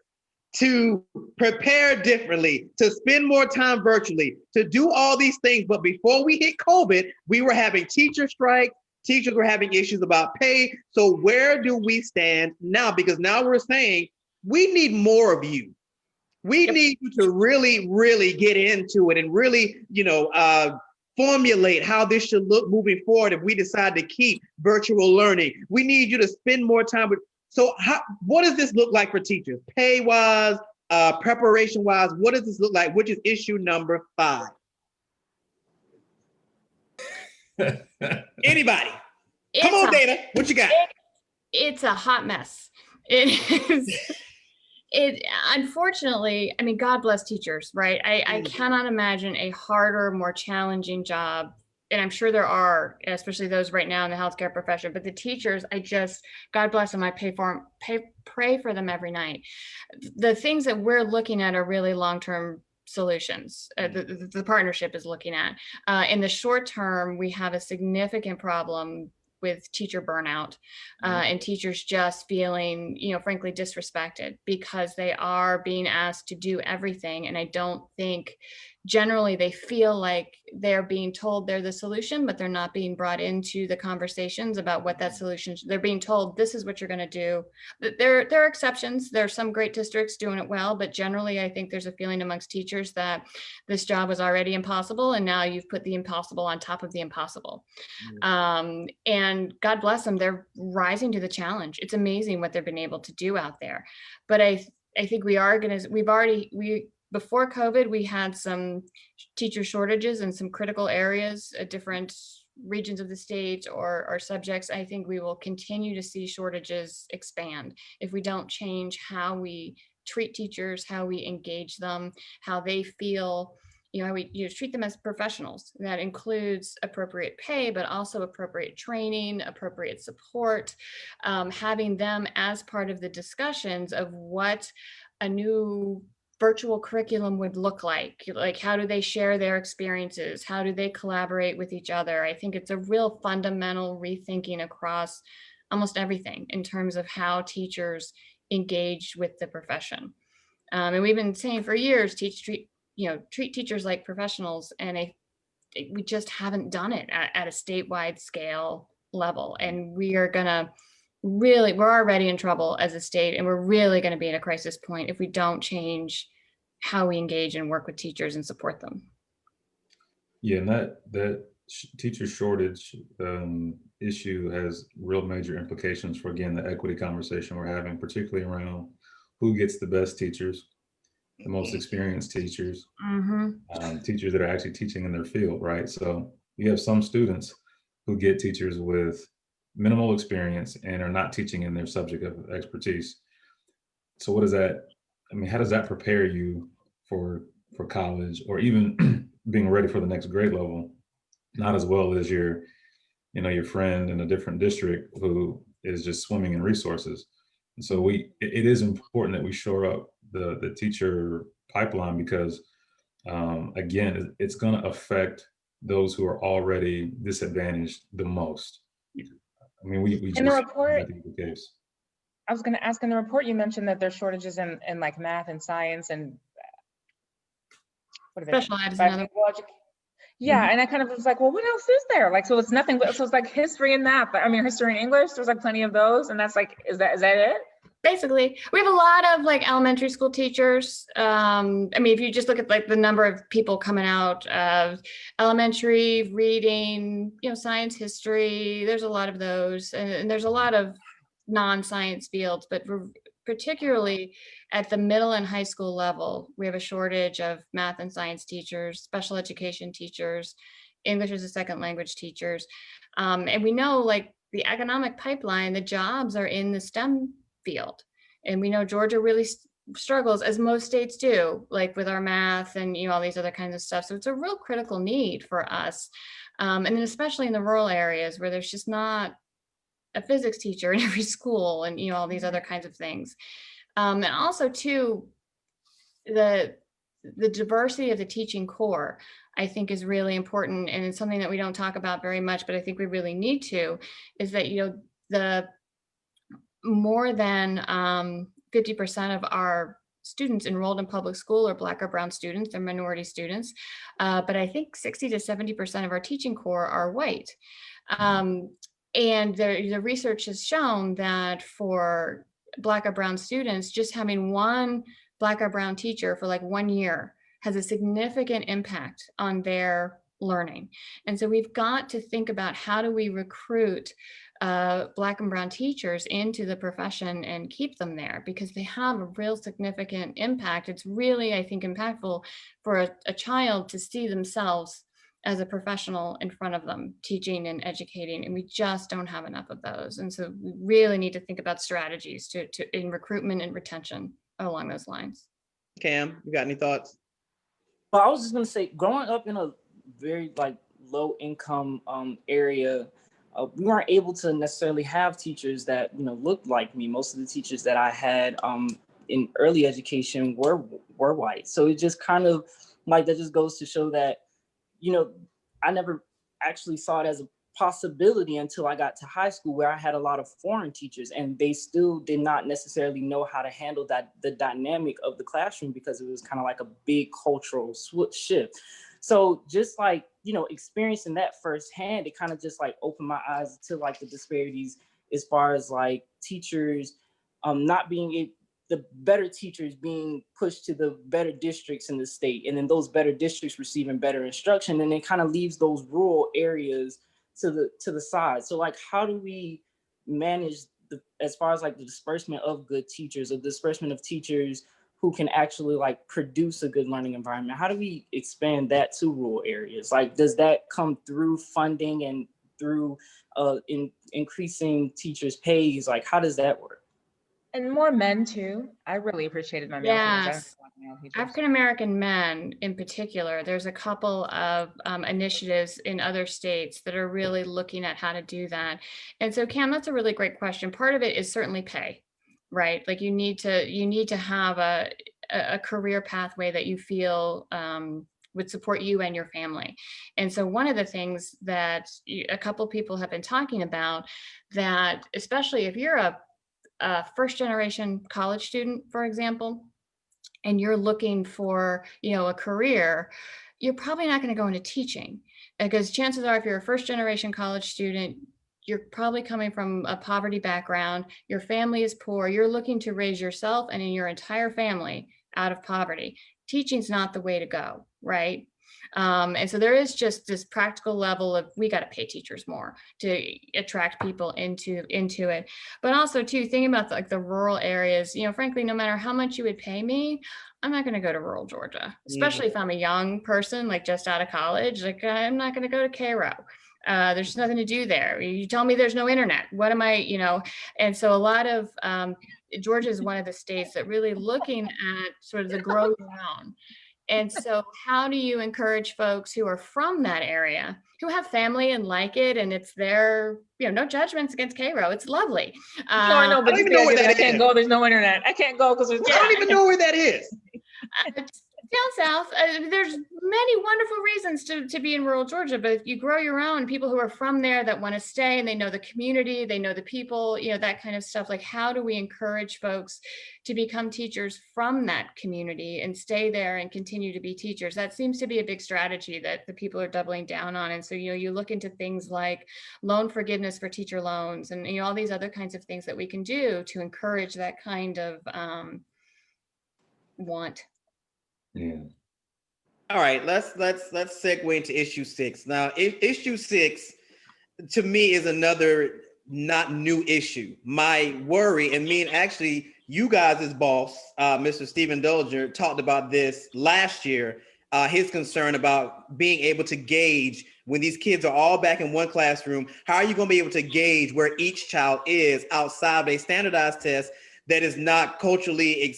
to prepare differently, to spend more time virtually, to do all these things. But before we hit COVID, we were having teacher strikes. Teachers were having issues about pay. So where do we stand now? Because now we're saying we need more of you. We need you to really, really get into it and really, formulate how this should look moving forward if we decide to keep virtual learning. We need you to spend more time with. So what does this look like for teachers? Pay-wise, preparation-wise, what does this look like? Which is issue number 5. Anybody? Come on, Dana. What you got? It's a hot mess. It is. Unfortunately, I mean, God bless teachers, right? I cannot imagine a harder, more challenging job. And I'm sure there are, especially those right now in the healthcare profession, but the teachers, God bless them. I pray for them every night. The things that we're looking at are really long-term solutions. The partnership is looking at. In the short term, we have a significant problem with teacher burnout and teachers just feeling, frankly, disrespected because they are being asked to do everything. And I don't think generally they feel like they're being told they're the solution, but they're not being brought into the conversations about what that solution. They're being told this is what you're going to do. There are exceptions. There are some great districts doing it well, but generally I think there's a feeling amongst teachers that this job was already impossible and now you've put the impossible on top of the impossible. And God bless them, they're rising to the challenge. It's amazing what they've been able to do out there. But I think before COVID, we had some teacher shortages in some critical areas at different regions of the state or subjects. I think we will continue to see shortages expand if we don't change how we treat teachers, how we engage them, how they feel. We treat them as professionals. That includes appropriate pay, but also appropriate training, appropriate support, having them as part of the discussions of what a new virtual curriculum would look like how do they share their experiences? How do they collaborate with each other? I think it's a real fundamental rethinking across almost everything in terms of how teachers engage with the profession. And we've been saying for years, treat teachers like professionals, and we just haven't done it at a statewide scale level. And we're already in trouble as a state, and we're really going to be at a crisis point if we don't change how we engage and work with teachers and support them. Yeah, and that teacher shortage issue has real major implications for, again, the equity conversation we're having, particularly around who gets the best teachers, the most experienced teachers, teachers that are actually teaching in their field, right? So you have some students who get teachers with minimal experience and are not teaching in their subject of expertise. So what does that, how does that prepare you for college or even being ready for the next grade level? Not as well as your friend in a different district who is just swimming in resources. And so it is important that we shore up the teacher pipeline because again, it's going to affect those who are already disadvantaged the most. We in the report, the case. I was going to ask, in the report you mentioned that there's shortages in like math and science and what are they? Special ed is another. Yeah, and I kind of was like, well, what else is there? Like, so it's nothing but, so it's like history and math, but I mean, history and English, there's like plenty of those. And that's like, is that it? Basically, we have a lot of like elementary school teachers. I mean, if you just look at like the number of people coming out of elementary, reading, science, history, there's a lot of those, and there's a lot of non-science fields, but particularly at the middle and high school level, we have a shortage of math and science teachers, special education teachers, English as a second language teachers. And we know like the economic pipeline, the jobs are in the STEM field. And we know Georgia really struggles, as most states do, like with our math and all these other kinds of stuff. So it's a real critical need for us. And then especially in the rural areas where there's just not a physics teacher in every school and all these other kinds of things. And also too, the diversity of the teaching corps, I think, is really important. And it's something that we don't talk about very much, but I think we really need to, is that the more than 50% of our students enrolled in public school are Black or brown students, they're minority students. But I think 60 to 70% of our teaching corps are white. And the research has shown that for Black or brown students, just having one Black or brown teacher for like 1 year has a significant impact on their learning. And so we've got to think about how do we recruit Black and brown teachers into the profession and keep them there, because they have a real significant impact. It's really, I think, impactful for a child to see themselves as a professional in front of them, teaching and educating, and we just don't have enough of those. And so we really need to think about strategies in recruitment and retention along those lines. Cam, you got any thoughts? Well, I was just gonna say, growing up in a very like low income area, we weren't able to necessarily have teachers that looked like me. Most of the teachers that I had in early education were white. So it just kind of like, that just goes to show that I never actually saw it as a possibility until I got to high school, where I had a lot of foreign teachers and they still did not necessarily know how to handle the dynamic of the classroom, because it was kind of like a big cultural shift. So just like, experiencing that firsthand, it kind of just like opened my eyes to like the disparities as far as like teachers not being the better teachers being pushed to the better districts in the state, and then those better districts receiving better instruction, and it kind of leaves those rural areas to the side. So like, how do we manage as far as like the disbursement of good teachers, or the disbursement of teachers who can actually like produce a good learning environment? How do we expand that to rural areas? Like, does that come through funding and through increasing teachers' pays? Like, how does that work? And more men too. I really appreciated my male teachers. Yes. African-American men in particular, there's a couple of initiatives in other states that are really looking at how to do that. And so Cam, that's a really great question. Part of it is certainly pay, right? Like you need to have a career pathway that you feel would support you and your family. And so one of the things that a couple people have been talking about, that especially if you're a first generation college student, for example, and you're looking for, a career, you're probably not going to go into teaching, because chances are if you're a first generation college student, you're probably coming from a poverty background, your family is poor, you're looking to raise yourself and in your entire family out of poverty. Teaching's not the way to go, right? And so there is just this practical level of, we got to pay teachers more to attract people into it. But also too, thinking about like the rural areas, frankly, no matter how much you would pay me, I'm not going to go to rural Georgia, especially if I'm a young person, like just out of college. Like I'm not going to go to Cairo. There's nothing to do there. You tell me there's no internet. What am I, And so a lot of, Georgia is one of the states that really looking at sort of the grow your own. And so how do you encourage folks who are from that area, who have family and like it, and it's their, no judgments against Cairo, it's lovely. No, I know, but I don't even know where that I can't go, there's no internet. I can't go because there's I don't even know where that is. Down south, there's many wonderful reasons to be in rural Georgia, but if you grow your own, people who are from there that want to stay and they know the community, they know the people, that kind of stuff. Like, how do we encourage folks to become teachers from that community and stay there and continue to be teachers? That seems to be a big strategy that the people are doubling down on. And so, you look into things like loan forgiveness for teacher loans and, all these other kinds of things that we can do to encourage that kind of want. Yeah. All right, let's segue into issue 6. Now, issue 6 to me is another not new issue. My worry, and me and actually you guys' boss, Mr. Stephen Dolger, talked about this last year. His concern about being able to gauge when these kids are all back in one classroom, how are you going to be able to gauge where each child is outside of a standardized test that is not culturally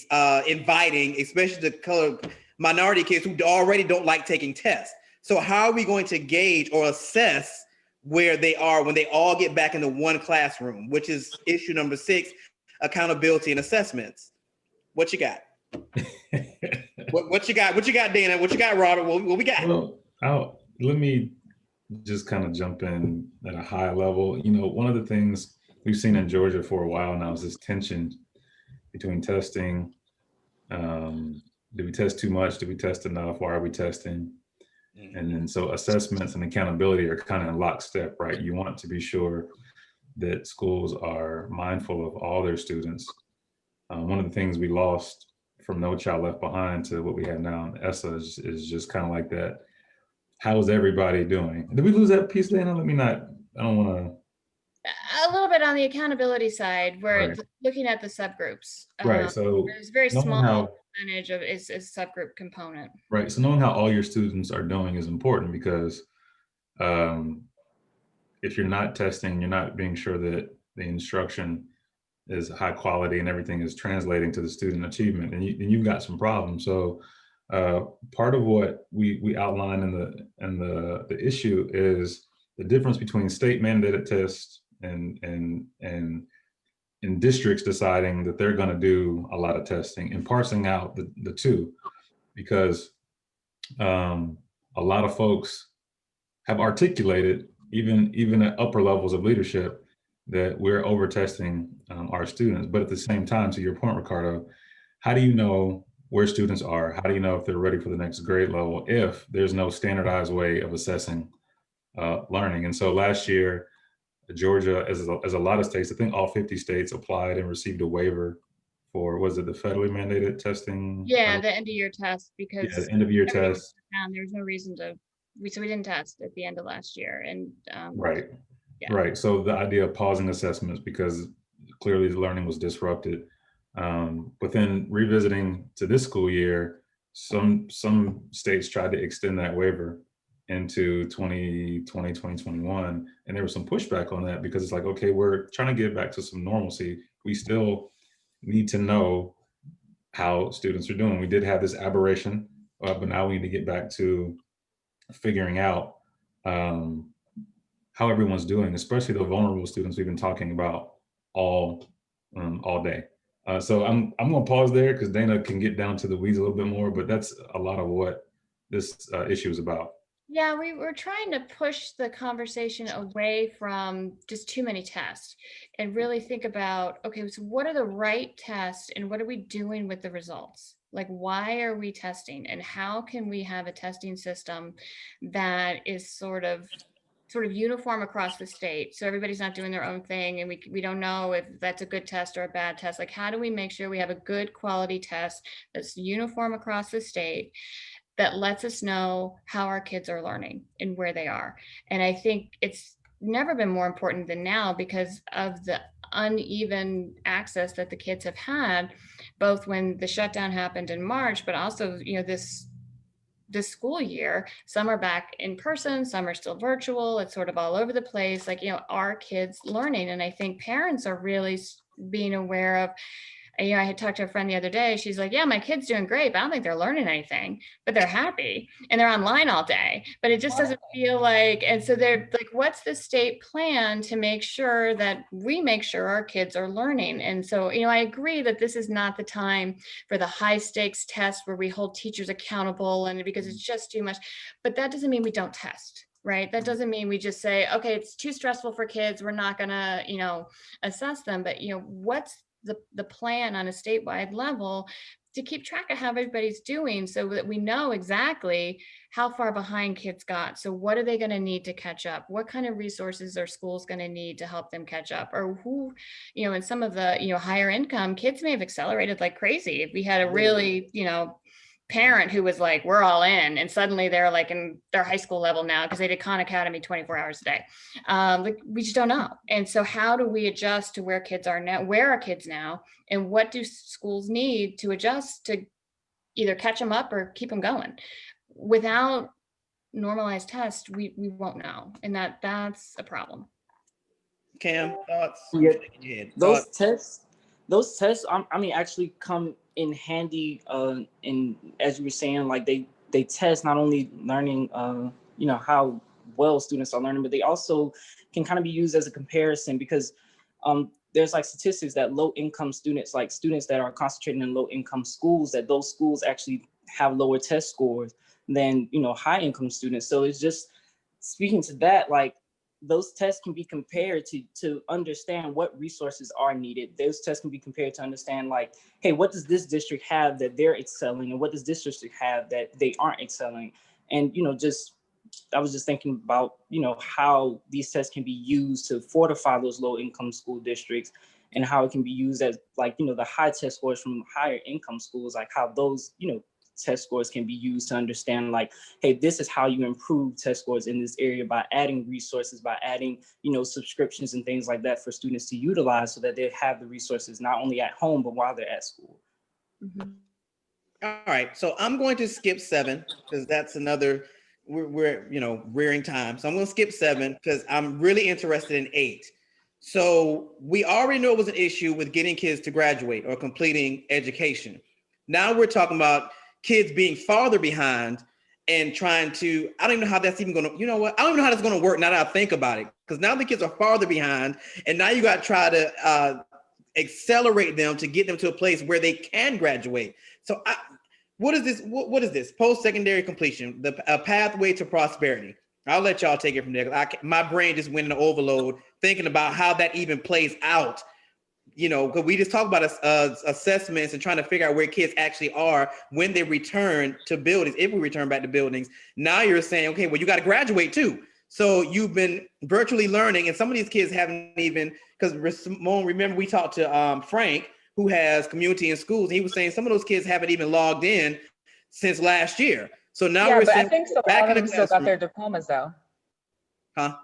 inviting, especially the color minority kids who already don't like taking tests? So how are we going to gauge or assess where they are when they all get back into one classroom, which is issue number 6, accountability and assessments? What you got? what you got? What you got, Dana? What you got, Robert? What we got? Well, let me just kind of jump in at a high level. One of the things we've seen in Georgia for a while now is this tension between testing. Do we test too much? Do we test enough? Why are we testing? And then so assessments and accountability are kind of in lockstep, right? You want to be sure that schools are mindful of all their students. One of the things we lost from No Child Left Behind to what we have now in ESSA is just kind of like that. How is everybody doing? Did we lose that piece, Dana? I don't want to. A little bit on the accountability side, where Right. looking at the subgroups. Right. So there's a very knowing small how, percentage of is subgroup component. right. So knowing how all your students are doing is important because if you're not testing, you're not being sure that the instruction is high quality and everything is translating to the student achievement, and you've got some problems. So part of what we outline in the issue is the difference between state mandated tests and districts deciding that they're going to do a lot of testing and parsing out the two, because a lot of folks have articulated, even at upper levels of leadership, that we're over testing our students. But at the same time, to your point, Ricardo, how do you know where students are? How do you know if they're ready for the next grade level if there's no standardized way of assessing learning? And so last year, Georgia, as a lot of states, I think all 50 states applied and received a waiver for, was it the federally mandated testing? Yeah, the end of year test, because Yeah, the end of year everything was test. shut down. There's no reason so we didn't test at the end of last year. And Right. Yeah. Right. So the idea of pausing assessments because clearly the learning was disrupted. But then revisiting to this school year, some states tried to extend that waiver into 2020, 2021. And there was some pushback on that because it's like, okay, we're trying to get back to some normalcy. We still need to know how students are doing. We did have this aberration, but now we need to get back to figuring out how everyone's doing, especially the vulnerable students we've been talking about all day. So I'm going to pause there because Dana can get down to the weeds a little bit more, but that's a lot of what this issue is about. Yeah, we were trying to push the conversation away from just too many tests and really think about, okay, so what are the right tests and what are we doing with the results? Like, why are we testing, and how can we have a testing system that is sort of uniform across the state, so everybody's not doing their own thing and we don't know if that's a good test or a bad test? Like, how do we make sure we have a good quality test that's uniform across the state that lets us know how our kids are learning and where they are? And I think it's never been more important than now because of the uneven access that the kids have had, both when the shutdown happened in March, but also, this school year. Some are back in person, some are still virtual. It's sort of all over the place. Like, are kids learning? And I think parents are really being aware of, And, I had talked to a friend the other day. She's like, yeah, my kid's doing great, but I don't think they're learning anything, but they're happy and they're online all day, but it just doesn't feel like, and so they're like, what's the state plan to make sure that we make sure our kids are learning? And so, I agree that this is not the time for the high stakes test where we hold teachers accountable and because it's just too much, but that doesn't mean we don't test. Right. That doesn't mean we just say, okay, it's too stressful for kids, we're not gonna, assess them. But, what's the plan on a statewide level to keep track of how everybody's doing so that we know exactly how far behind kids got. So what are they going to need to catch up? What kind of resources are schools going to need to help them catch up? Or who, in some of the, higher income kids may have accelerated like crazy. If we had a really, parent who was like, we're all in, and suddenly they're like in their high school level now because they did Khan Academy 24 hours a day. Like, we just don't know. And so how do we adjust to where kids are now, where are kids now, and what do schools need to adjust to either catch them up or keep them going? Without normalized tests, we won't know. And that's a problem. Cam, thoughts? Yeah, Shaking your head. those Thoughts? tests, actually come in handy. In as you were saying, like they test not only learning, how well students are learning, but they also can kind of be used as a comparison because there's like statistics that low income students, like students that are concentrated in low income schools, that those schools actually have lower test scores than high income students. So it's just speaking to that, like, those tests can be compared to understand what resources are needed. Those tests can be compared to understand, like, hey, what does this district have that they're excelling, and what does this district have that they aren't excelling? And I was just thinking about how these tests can be used to fortify those low income school districts, and how it can be used as, like, the high test scores from higher income schools, like how those test scores can be used to understand, like, hey, this is how you improve test scores in this area by adding resources, by adding subscriptions and things like that for students to utilize, so that they have the resources not only at home but while they're at school. Mm-hmm. All right, so I'm going to skip 7 because that's another, we're rearing time. So I'm going to skip 7 because I'm really interested in 8. So we already know it was an issue with getting kids to graduate or completing education. Now we're talking about kids being farther behind and trying to, I don't even know how that's even going to, I don't even know how that's going to work now that I think about it, because now the kids are farther behind and now you got to try to accelerate them to get them to a place where they can graduate. So what is this? What is this? Post-secondary completion, a pathway to prosperity. I'll let y'all take it from there. My brain just went into overload thinking about how that even plays out. Because we just talked about assessments and trying to figure out where kids actually are when they return to buildings, if we return back to buildings. Now you're saying, okay, well, you got to graduate too. So you've been virtually learning, and some of these kids haven't even, because Ramon, remember we talked to Frank, who has community in schools, and he was saying some of those kids haven't even logged in since last year. So now Yeah, we're but I saying think a back lot of in them the still got classroom. their diplomas though. Huh?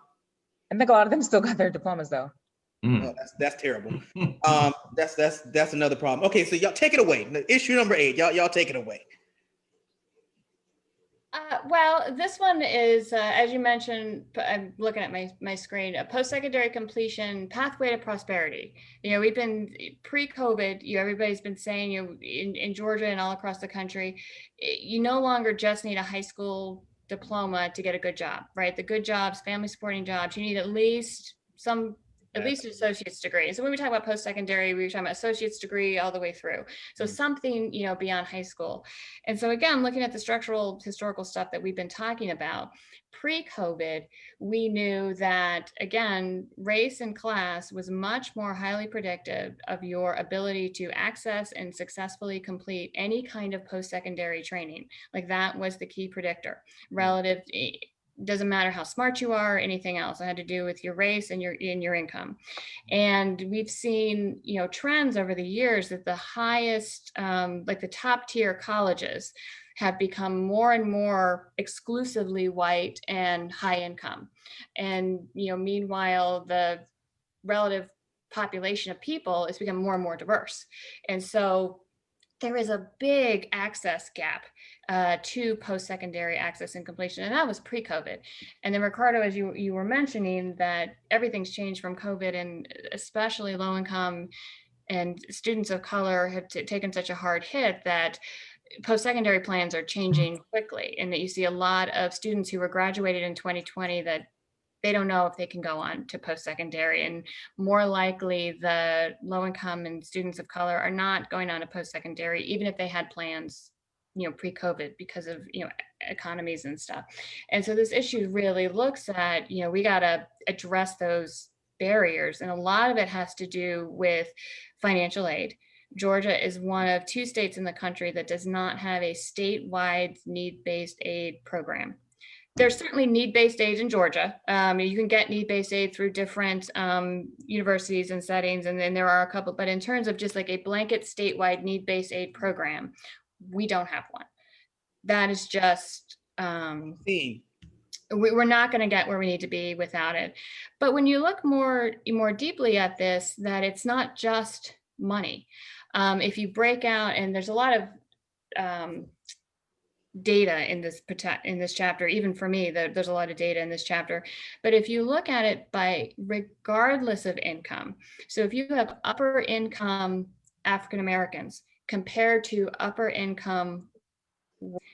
I think a lot of them still got their diplomas though. Oh, that's terrible. That's another problem. Okay, so y'all take it away. Issue number 8. Y'all take it away. Well, this one is, as you mentioned, I'm looking at my screen, a post-secondary completion pathway to prosperity. We've been pre-COVID, everybody's been saying, in Georgia and all across the country, you no longer just need a high school diploma to get a good job, right? The good jobs, family supporting jobs, you need at least an associate's degree. So when we talk about post-secondary, we're talking about associate's degree all the way through. So something, beyond high school. And so again, looking at the structural historical stuff that we've been talking about, pre-COVID, we knew that, again, race and class was much more highly predictive of your ability to access and successfully complete any kind of post-secondary training. Like, that was the key predictor relative. Doesn't matter how smart you are or anything else. It had to do with your race and your income. And we've seen, trends over the years that the highest, like the top tier colleges have become more and more exclusively white and high income. And, meanwhile, the relative population of people has become more and more diverse. And so there is a big access gap to post-secondary access and completion, and that was pre-COVID. And then, Ricardo, as you were mentioning, that everything's changed from COVID, and especially low-income and students of color have taken such a hard hit that post-secondary plans are changing quickly, and that you see a lot of students who were graduated in 2020 that they don't know if they can go on to post-secondary, and more likely the low-income and students of color are not going on to post-secondary, even if they had plans, pre-COVID, because of, economies and stuff. And so this issue really looks at, we got to address those barriers. And a lot of it has to do with financial aid. Georgia is one of 2 states in the country that does not have a statewide need-based aid program. There's certainly need-based aid in Georgia. You can get need-based aid through different universities and settings, and then there are a couple, but in terms of just like a blanket statewide need-based aid program, we don't have one. That is just, we're not going to get where we need to be without it. But when you look more deeply at this, that it's not just money. If you break out, and there's a lot of data in this chapter, even for me, there's a lot of data in this chapter. But if you look at it by regardless of income, so if you have upper income African Americans compared to upper income,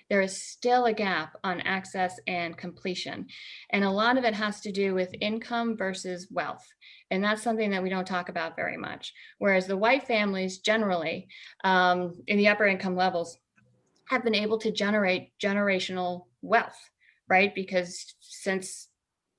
there is still a gap on access and completion. And a lot of it has to do with income versus wealth. And that's something that we don't talk about very much. Whereas the white families generally, in the upper income levels, have been able to generate generational wealth, right? Because since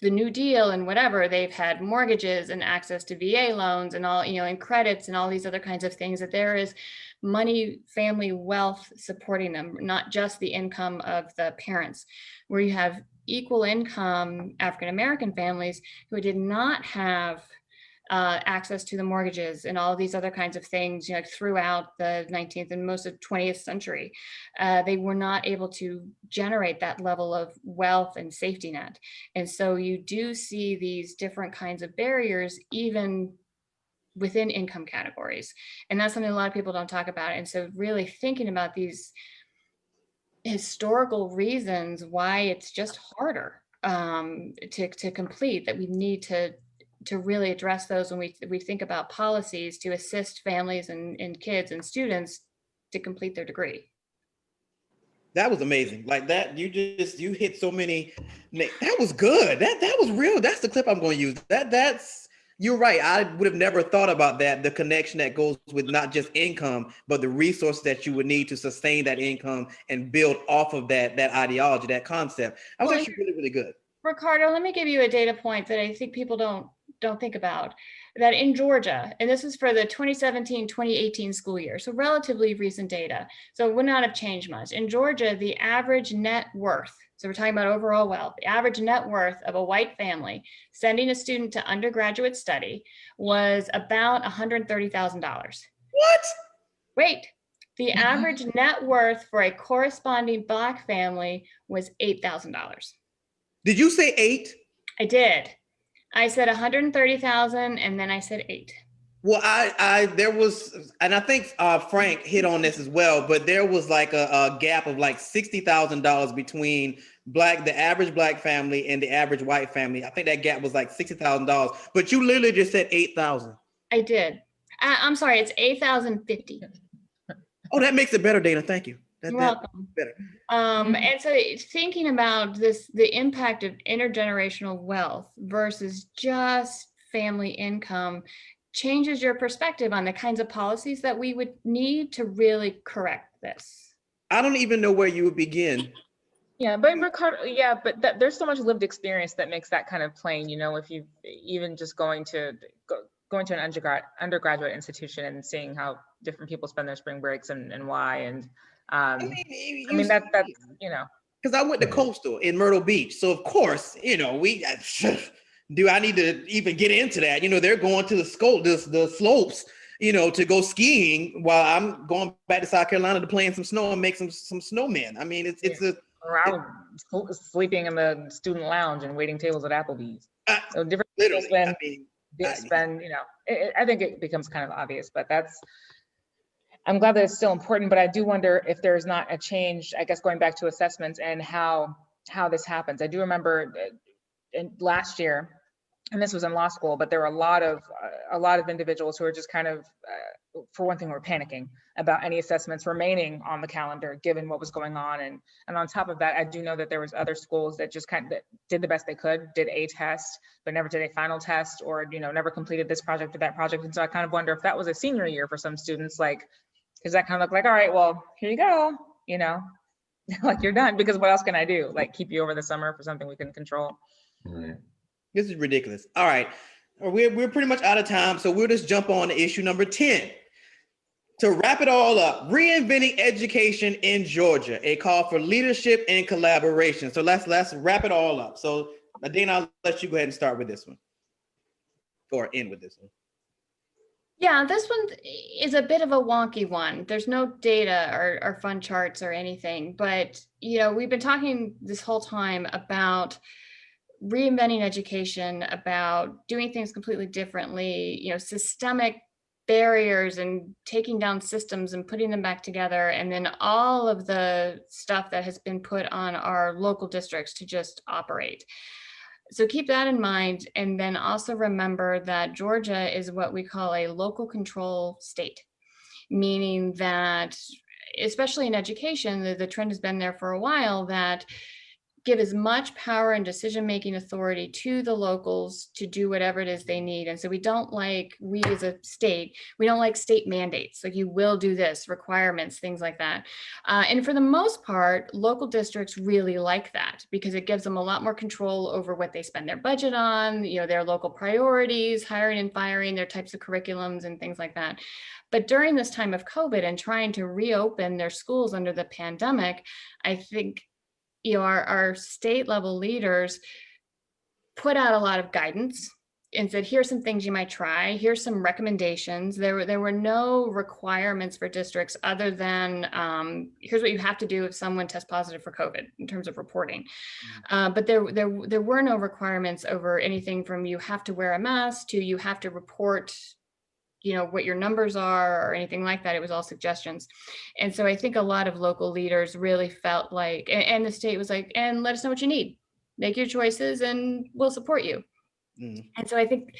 the New Deal and whatever, they've had mortgages and access to VA loans and all, and credits and all these other kinds of things, that there is money, family wealth supporting them, not just the income of the parents. Where you have equal income African-American families who did not have access to the mortgages and all these other kinds of things, throughout the 19th and most of 20th century, they were not able to generate that level of wealth and safety net. And so you do see these different kinds of barriers, even within income categories. And that's something a lot of people don't talk about. And so really thinking about these historical reasons why it's just harder to complete, that we need to really address those when we think about policies to assist families and kids and students to complete their degree. That was amazing. Like that, you hit so many. That was good. That was real. That's the clip I'm going to use. That's you're right. I would have never thought about that. The connection that goes with not just income, but the resources that you would need to sustain that income and build off of that ideology, that concept. That was actually really, really good. Ricardo, let me give you a data point that I think people don't think about, that in Georgia, and this is for the 2017-2018 school year, so relatively recent data, so it would not have changed much. In Georgia, the average net worth, so we're talking about overall wealth, the average net worth of a white family sending a student to undergraduate study was about $130,000. What? Wait, the average net worth for a corresponding Black family was $8,000. Did you say 8? I did. I said 130,000, and then I said 8. Well, there was, and I think Frank hit on this as well, but there was like a gap of like $60,000 between the average Black family and the average white family. I think that gap was like $60,000, but you literally just said 8,000. I did. I'm sorry, it's 8,050. Oh, that makes it better, Dana. Thank you. You're welcome. Better. And so thinking about the impact of intergenerational wealth versus just family income changes your perspective on the kinds of policies that we would need to really correct this. I don't even know where you would begin. Yeah, but Ricardo, but there's so much lived experience that makes that kind of plain, if you even just going to an undergraduate institution and seeing how different people spend their spring breaks and why, and that's because I went to Coastal in Myrtle Beach, so of course do I need to even get into that? They're going to the slopes, to go skiing while I'm going back to South Carolina to play in some snow and make some snowmen. I mean, sleeping in the student lounge and waiting tables at Applebee's. So different literally. I think it becomes kind of obvious, but I'm glad that it's still important, but I do wonder if there's not a change, I guess, going back to assessments and how this happens. I do remember last year, and this was in law school, but there were a lot of individuals who were just kind of, for one thing, were panicking about any assessments remaining on the calendar, given what was going on. And on top of that, I do know that there was other schools that just kind of did the best they could, did a test, but never did a final test, or, you know, never completed this project or that project. And so I kind of wonder if that was a senior year for some students, like, does that kind of look like, all right, well, here you go, you know, like you're done, because what else can I do? Like keep you over the summer for something we can control. Right. This is ridiculous. All right, we're pretty much out of time, so we'll just jump on to issue number 10. To wrap it all up, reinventing education in Georgia, a call for leadership and collaboration. So let's wrap it all up. So Dana, I'll let you go ahead and start with this one, or end with this one. Yeah, this one is a bit of a wonky one. There's no data or fun charts or anything, but you know, we've been talking this whole time about reinventing education, about doing things completely differently, you know, systemic barriers and taking down systems and putting them back together, and then all of the stuff that has been put on our local districts to just operate. So keep that in mind, and then also remember that Georgia is what we call a local control state, meaning that, especially in education, the trend has been there for a while, that give as much power and decision-making authority to the locals to do whatever it is they need. And so we as a state, we don't like state mandates, like you will do this, requirements, things like that. And for the most part, local districts really like that because it gives them a lot more control over what they spend their budget on, you know, their local priorities, hiring and firing, their types of curriculums and things like that. But during this time of COVID and trying to reopen their schools under the pandemic, I think, you know, our state level leaders put out a lot of guidance and said, here's some things you might try. Here's some recommendations. There were no requirements for districts other than here's what you have to do if someone tests positive for COVID in terms of reporting. But there were no requirements over anything from you have to wear a mask to you have to report, you know, what your numbers are or anything like that. It was all suggestions. And so I think a lot of local leaders really felt like, and the state was like, and let us know what you need, make your choices and we'll support you. And so I think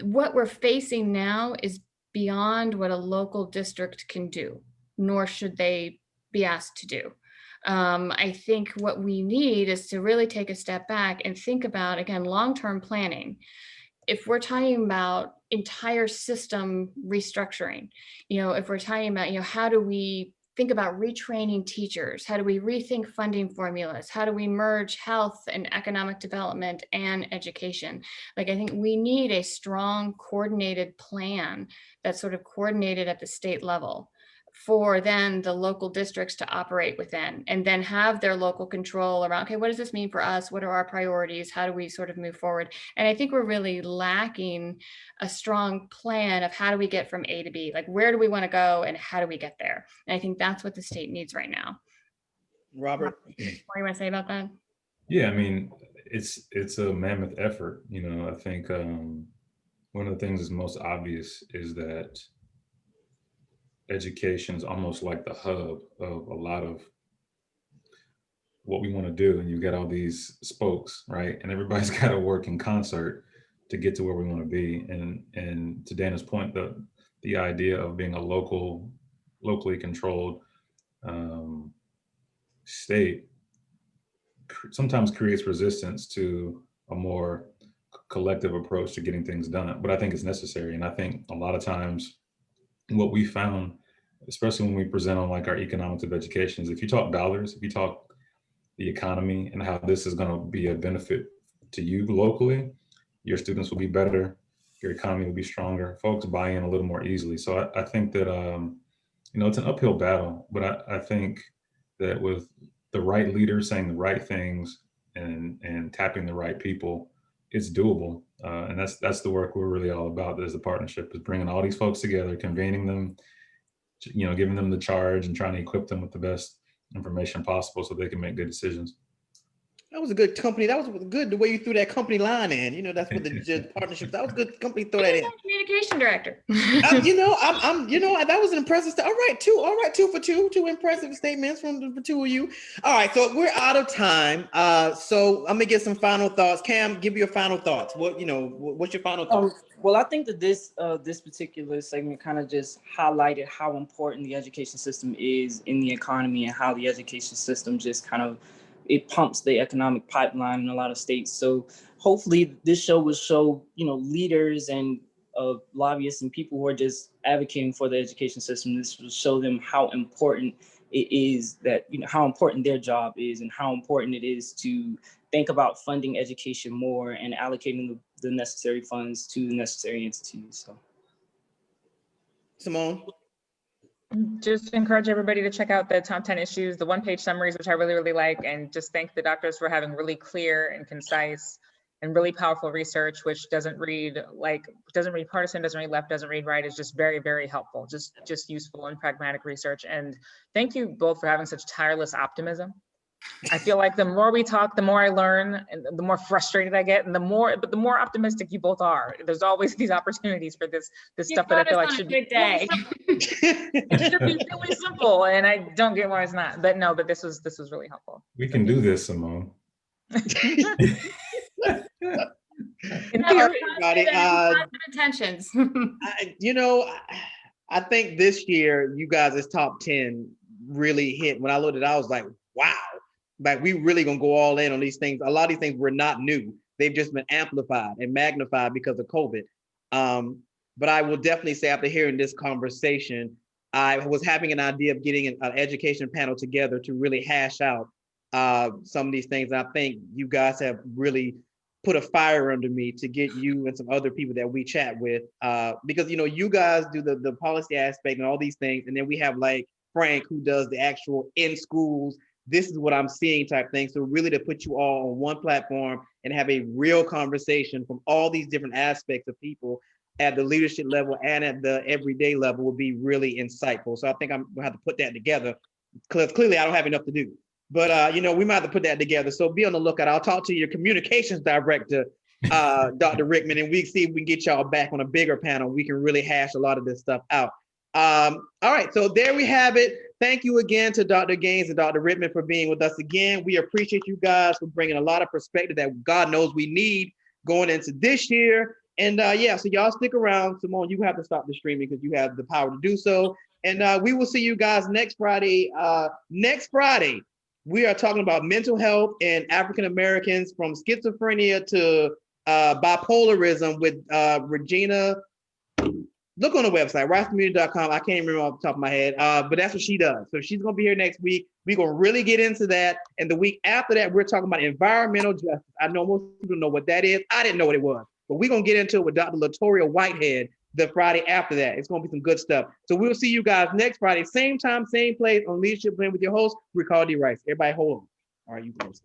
what we're facing now is beyond what a local district can do, nor should they be asked to do. I think what we need is to really take a step back and think about, again, long-term planning. If we're talking about entire system restructuring, you know, if we're talking about, you know, how do we think about retraining teachers? How do we rethink funding formulas? How do we merge health and economic development and education? Like, I think we need a strong coordinated plan that's sort of coordinated at the state level for then the local districts to operate within, and then have their local control around, okay, what does this mean for us? What are our priorities? How do we sort of move forward? And I think we're really lacking a strong plan of how do we get from A to B? Like, where do we want to go and how do we get there? And I think that's what the state needs right now. Robert, What do you want to say about that? Yeah, I mean, it's a mammoth effort. You know, I think one of the things that's most obvious is that education is almost like the hub of a lot of what we want to do. And you get all these spokes, right? And everybody's got to work in concert to get to where we want to be. And to Dana's point, the idea of being a locally controlled state sometimes creates resistance to a more collective approach to getting things done. But I think it's necessary. And I think a lot of times what we found, especially when we present on like our economics of education, is if you talk dollars, if you talk the economy and how this is going to be a benefit to you locally, your students will be better, your economy will be stronger, folks buy in a little more easily. So I think that, you know, it's an uphill battle, but I think that with the right leaders saying the right things and tapping the right people, it's doable. And that's the work we're really all about as a partnership, is bringing all these folks together, convening them, you know, giving them the charge and trying to equip them with the best information possible so they can make good decisions. That was a good company. That was good the way you threw that company line in. You know, that's what the partnership. That was good company. Throw that in. Communication director. That was an impressive. All right, two for two. Two impressive statements from the two of you. All right, so we're out of time. So I'm gonna get some final thoughts. Cam, give your final thoughts. What's your final thoughts? Well, I think that this particular segment kind of just highlighted how important the education system is in the economy and how the education system just kind of it pumps the economic pipeline in a lot of states. So hopefully this show will show, leaders and lobbyists and people who are just advocating for the education system. This will show them how important it is that, how important their job is and how important it is to think about funding education more and allocating the necessary funds to the necessary entities. So, Simone? Just encourage everybody to check out the top 10 issues, the one-page summaries, which I really, really like, and just thank the doctors for having really clear and concise and really powerful research, which doesn't read partisan, doesn't read left, doesn't read right. It's just very, very helpful, just useful and pragmatic research. And thank you both for having such tireless optimism. I feel like the more we talk, the more I learn, and the more frustrated I get, and the more optimistic you both are. There's always these opportunities for this stuff that I feel like should be day. it should be really simple, and I don't get why it's not. But no, but this was really helpful. We can do this, Simone. Everybody, Intentions. I think this year you guys' top 10 really hit. When I looked at it, I was like, wow. Like, we really gonna go all in on these things. A lot of these things were not new. They've just been amplified and magnified because of COVID. But I will definitely say, after hearing this conversation, I was having an idea of getting an education panel together to really hash out some of these things. And I think you guys have really put a fire under me to get you and some other people that we chat with, because you guys do the policy aspect and all these things, and then we have like Frank, who does the actual in schools. This is what I'm seeing type thing. So really, to put you all on one platform and have a real conversation from all these different aspects of people at the leadership level and at the everyday level would be really insightful. So I think I'm gonna have to put that together, because clearly I don't have enough to do. But we might have to put that together. So be on the lookout. I'll talk to your communications director, Dr. Rickman, and we see if we can get y'all back on a bigger panel. We can really hash a lot of this stuff out. All right, so there we have it. Thank you again to Dr. Gaines and Dr. Rickman for being with us again. We appreciate you guys for bringing a lot of perspective that God knows we need going into this year. And so y'all stick around. Simone, you have to stop the streaming because you have the power to do so. And we will see you guys next Friday. Next Friday, we are talking about mental health and African Americans, from schizophrenia to bipolarism, with Regina. Look on the website, risecommunity.com. I can't remember off the top of my head, but that's what she does. So she's going to be here next week. We're going to really get into that. And the week after that, we're talking about environmental justice. I know most people know what that is. I didn't know what it was, but we're going to get into it with Dr. Latoria Whitehead the Friday after that. It's going to be some good stuff. So we'll see you guys next Friday, same time, same place, on Leadership Blend with your host, Ricardo D. Rice. Everybody hold on. All right, you can stop.